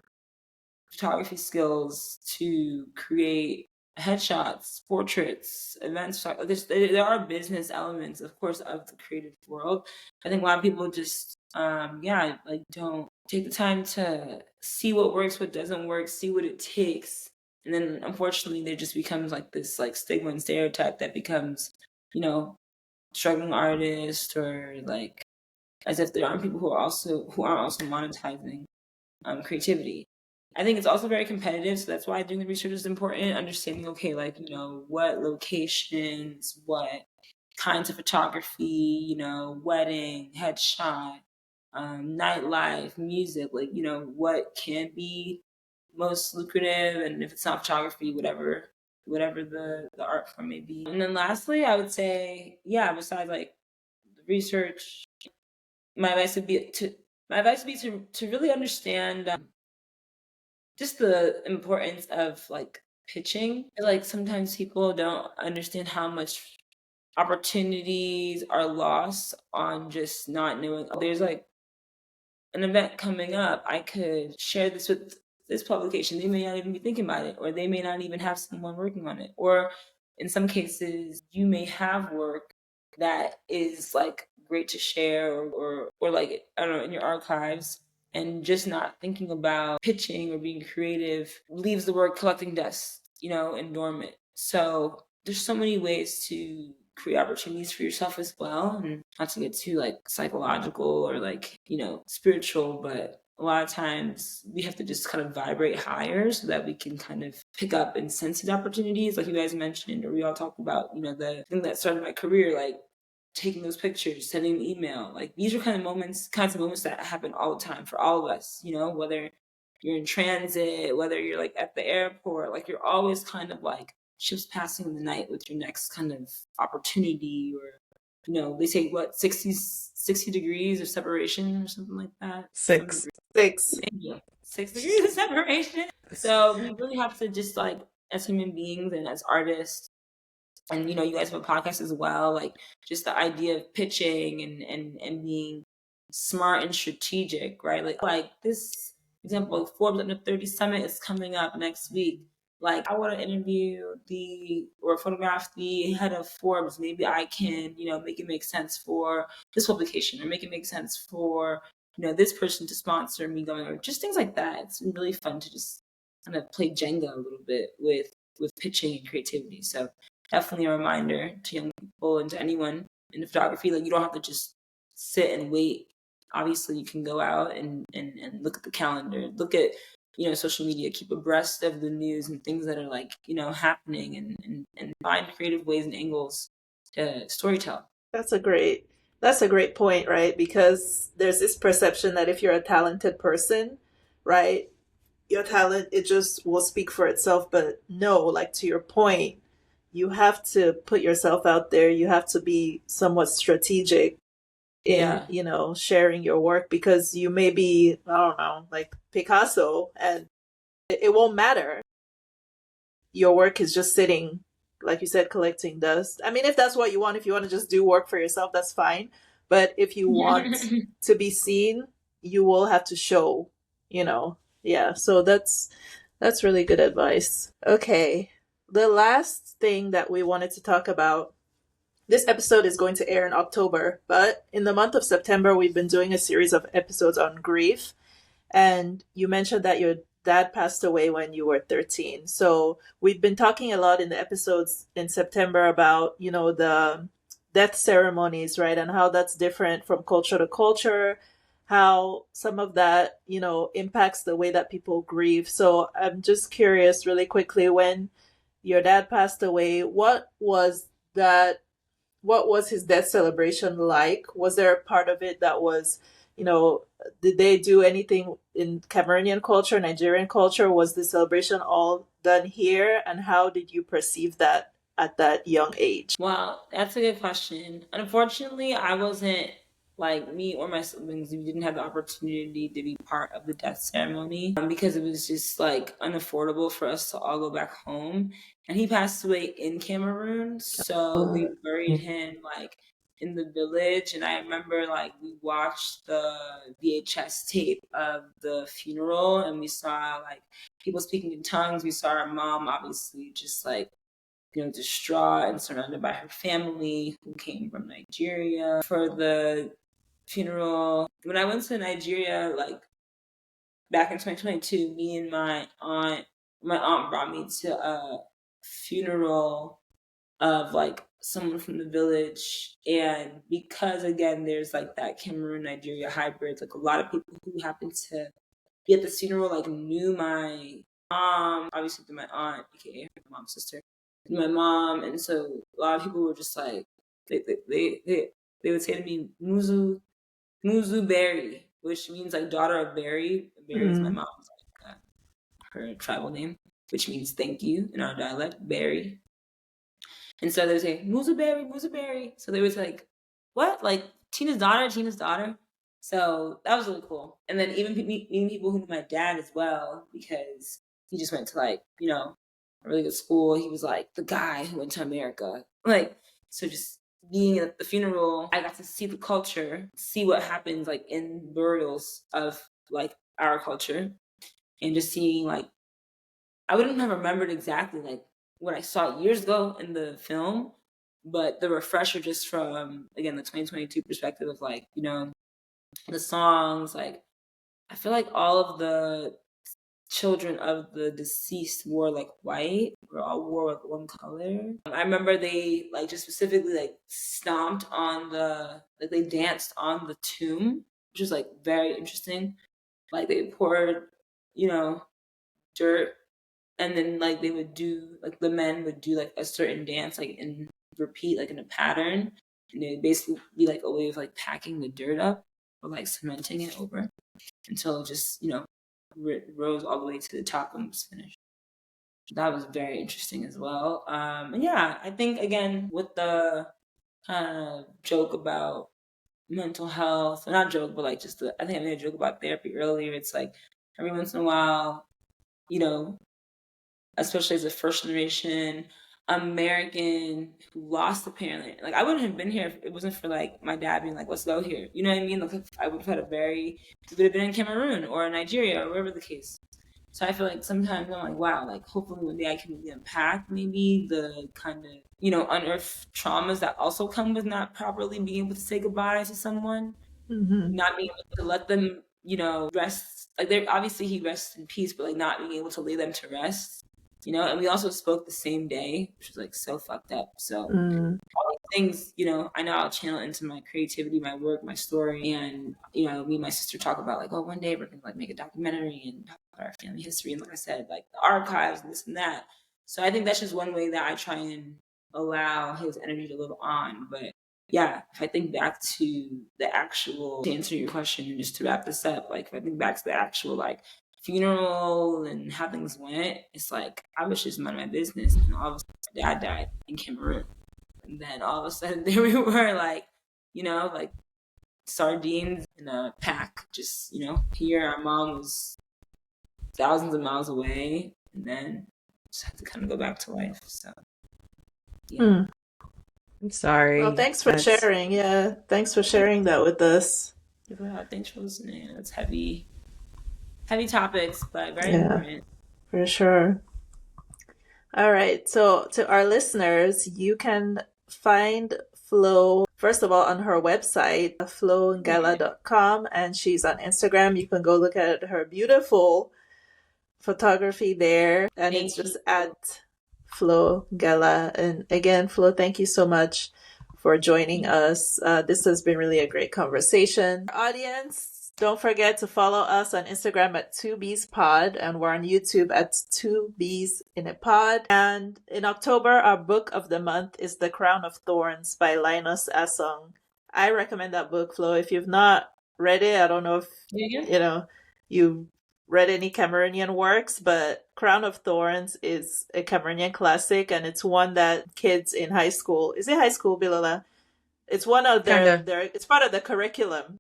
photography skills to create headshots, portraits, events. There are business elements, of course, of the creative world. I think a lot of people just, like don't take the time to see what works, what doesn't work, see what it takes. And then unfortunately there just becomes like this like stigma and stereotype that becomes, you know, struggling artist, or like as if there aren't people who aren't also monetizing creativity. I think it's also very competitive, so that's why doing the research is important. Understanding, okay, like, you know, what locations, what kinds of photography, you know, wedding, headshot, nightlife, music, like, you know, what can be most lucrative, and if it's not photography, whatever the art form may be. And then lastly, I would say, yeah, besides like the research, my advice would be to really understand just the importance of like pitching. Like sometimes people don't understand how much opportunities are lost on just not knowing. There's like an event coming up, I could share this with this publication. They may not even be thinking about it, or they may not even have someone working on it. Or in some cases, you may have work that is like great to share, or like, I don't know, in your archives, and just not thinking about pitching or being creative leaves the work collecting dust, you know, and dormant. So there's so many ways to create opportunities for yourself as well, and not to get too like psychological or like, you know, spiritual, but a lot of times we have to just kind of vibrate higher so that we can kind of pick up and sense these opportunities, like you guys mentioned, or we all talked about, you know, the thing that started my career, like taking those pictures, sending an email. Like these are kinds of moments that happen all the time for all of us, whether you're in transit, whether you're like at the airport, like you're always kind of like ships passing in the night with your next kind of opportunity, or they say what 60 degrees of separation or something like that. 6. 6. Thank you. 6 degrees of separation. So we really have to just like, as human beings and as artists, and you guys have a podcast as well, like just the idea of pitching and being smart and strategic, right? Like this example, Forbes Under 30 Summit is coming up next week. Like I want to interview or photograph the head of Forbes. Maybe I can, make it make sense for this publication, or make it make sense for, this person to sponsor me going, or just things like that. It's been really fun to just kind of play Jenga a little bit with pitching and creativity. So definitely a reminder to young people and to anyone in photography, like you don't have to just sit and wait. Obviously you can go out and look at the calendar, look at, social media, keep abreast of the news and things that are like, happening, and find creative ways and angles to storytell. That's a great point, right? Because there's this perception that if you're a talented person, right, your talent, it just will speak for itself. But no, like to your point, you have to put yourself out there. You have to be somewhat strategic in, sharing your work, because you may be, I don't know, like Picasso, and it won't matter. Your work is just sitting, like you said, collecting dust. I mean, if that's what you want, if you want to just do work for yourself, that's fine. But if you want to be seen, you will have to show, Yeah, so that's really good advice. Okay. The last thing that we wanted to talk about, this episode is going to air in October, but in the month of September, we've been doing a series of episodes on grief. And you mentioned that your dad passed away when you were 13. So we've been talking a lot in the episodes in September about, the death ceremonies, right? And how that's different from culture to culture, how some of that, impacts the way that people grieve. So I'm just curious really quickly, when your dad passed away, what was his death celebration like? Was there a part of it that was, did they do anything in Cameroonian culture, Nigerian culture? Was the celebration all done here? And how did you perceive that at that young age? Well, that's a good question. Unfortunately, I wasn't, like me or my siblings, we didn't have the opportunity to be part of the death ceremony, because it was just like unaffordable for us to all go back home. And he passed away in Cameroon, so we buried him like in the village. And I remember like we watched the VHS tape of the funeral, and we saw like people speaking in tongues. We saw our mom obviously just like, distraught and surrounded by her family who came from Nigeria for the funeral. When I went to Nigeria, like back in 2022, me and my aunt brought me to a funeral of like someone from the village. And because again, there's like that Cameroon Nigeria hybrid, like a lot of people who happened to be at the funeral like knew my mom, obviously through my aunt, aka my mom's sister, my mom. And so a lot of people were just like, they would say to me, Muzu Berry, which means like daughter of Berry. Berry is my mom's like her tribal name, which means thank you in our dialect, Berry. And so they would say, Muzu Berry. So they was like, what? Like Tina's daughter. So that was really cool. And then even meeting people who knew my dad as well, because he just went to like, a really good school. He was like the guy who went to America. Like, so just being at the funeral, I got to see the culture, see what happens like in burials of like our culture, and just seeing like, I wouldn't have remembered exactly like what I saw years ago in the film, but the refresher just from, again, the 2022 perspective of like, the songs, like, I feel like all of the children of the deceased wore like white, or all wore like one color. I remember they like just specifically like stomped on they danced on the tomb, which was like very interesting. Like they poured, dirt, and then like they would do, like the men would do like a certain dance, like in repeat, like in a pattern. and it'd basically be like a way of like packing the dirt up or like cementing it over until it just, rose all the way to the top and was finished. That was very interesting as well. And yeah, I think again with the kind of joke about mental health, or not joke, but like I think I made a joke about therapy earlier. It's like every once in a while, especially as a first generation American who lost a parent. Like I wouldn't have been here if it wasn't for like my dad being like, let's go here. You know what I mean? Like I would have had we would have been in Cameroon or Nigeria or wherever the case. So I feel like sometimes I'm like, wow, like hopefully one day I can unpack maybe the kind of, unearthed traumas that also come with not properly being able to say goodbye to someone, not being able to let them, rest. Like obviously he rests in peace, but like not being able to lay them to rest, and we also spoke the same day, which was like so fucked up. So all these things, I know I'll channel into my creativity, my work, my story. And, me and my sister talk about like, oh, one day we're going to like make a documentary and talk about our family history. And like I said, like the archives and this and that. So I think that's just one way that I try and allow his energy to live on. But yeah, if I think back to to answer your question and just to wrap this up, like if I think back to the actual like funeral and how things went, it's like I was just minding my business, and all of a sudden my dad died in Cameroon, and then all of a sudden there we were, like like sardines in a pack, just here our mom was thousands of miles away, and then just had to kind of go back to life. So yeah. I'm sorry. Well, thanks for sharing. Yeah, thanks for sharing that with us. Yeah, thanks for listening. It's heavy topics, but very important. For sure. All right. So to our listeners, you can find Flo, first of all, on her website, flongala.com, and she's on Instagram. You can go look at her beautiful photography there, and it's just at Flo Ngala. And again, Flo, thank you so much for joining us. This has been really a great conversation. Audience, don't forget to follow us on Instagram at 2BsPod, and we're on YouTube at 2Bs in a Pod. And in October, our book of the month is The Crown of Thorns by Linus Asong. I recommend that book, Flo. If you've not read it, I don't know if you read any Cameroonian works, but Crown of Thorns is a Cameroonian classic, and it's one that kids in high school, is it high school, Bilala? It's one of their it's part of the curriculum.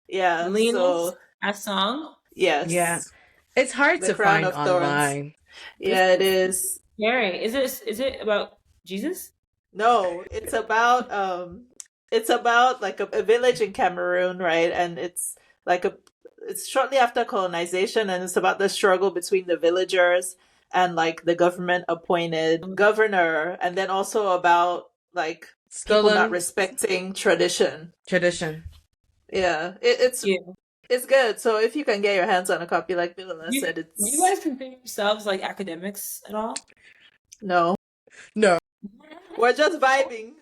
Yeah. Linus Asong? Yes. Yeah. It's hard to find online. Yeah, it is. Gary, is it about Jesus? No, it's about like a village in Cameroon, right? And it's like it's shortly after colonization, and it's about the struggle between the villagers and like the government appointed governor, and then also about like people not respecting tradition. Yeah, it's good. So if you can get your hands on a copy, like Bilala said, it's. Do you guys consider yourselves like academics at all? No. We're just vibing.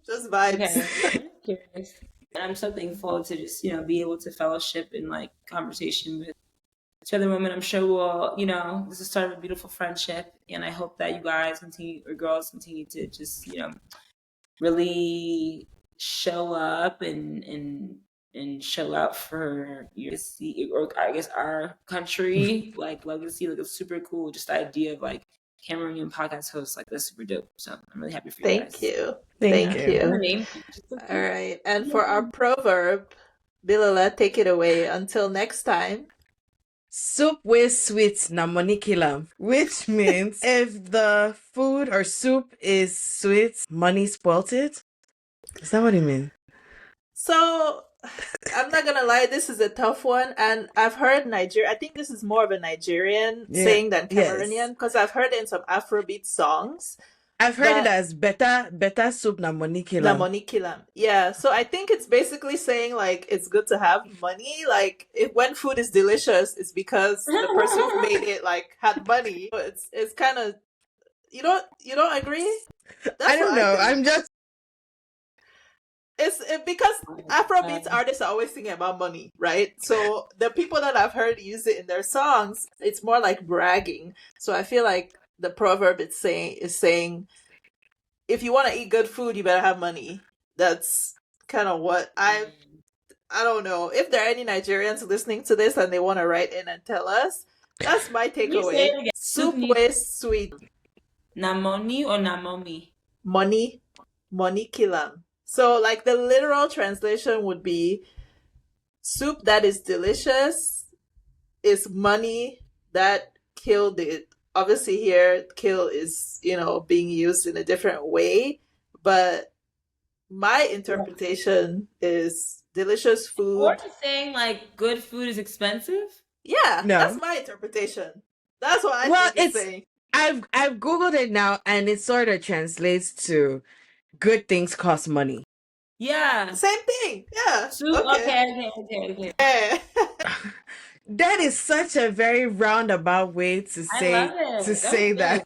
Just vibes. Okay. I'm curious. And I'm so thankful to just, be able to fellowship in like conversation with two other women. I'm sure we'll, this is the start of a beautiful friendship. And I hope that you guys girls continue to just, really show up and show out for your or I guess our country, like legacy. Like it's super cool. Just the idea of like Cameroonian podcast hosts, like that's super dope. So I'm really happy for you guys. Thank you. All right. And for our proverb, Bilala, take it away. Until next time. Soup with sweet na money kill, which means if the food or soup is sweet, money spoilt it. Is that what it means? So I'm not gonna lie, this is a tough one, and I've heard I think this is more of a Nigerian saying than Cameroonian, because I've heard it in some Afrobeat songs. I've heard it as better soup na money kill. Yeah, so I think it's basically saying like it's good to have money. Like when food is delicious, it's because the person who made it like had money. So it's kind of you don't agree? I don't know. I'm just. It's because Afrobeats artists are always singing about money, right? So the people that I've heard use it in their songs, it's more like bragging. So I feel like the proverb is saying, if you want to eat good food, you better have money. That's kind of what I don't know if there are any Nigerians listening to this and they want to write in and tell us. That's my takeaway. Soup with sweet. Namoni or namomi? Money kilam. So like the literal translation would be soup that is delicious is money that killed it. Obviously here kill is, being used in a different way, but my interpretation is delicious food. Or saying like good food is expensive? Yeah, no. That's my interpretation. That's what I think it's saying. I've Googled it now, and it sort of translates to good things cost money. Yeah. Same thing. Yeah. Okay. Yeah. That is such a very roundabout way to say that.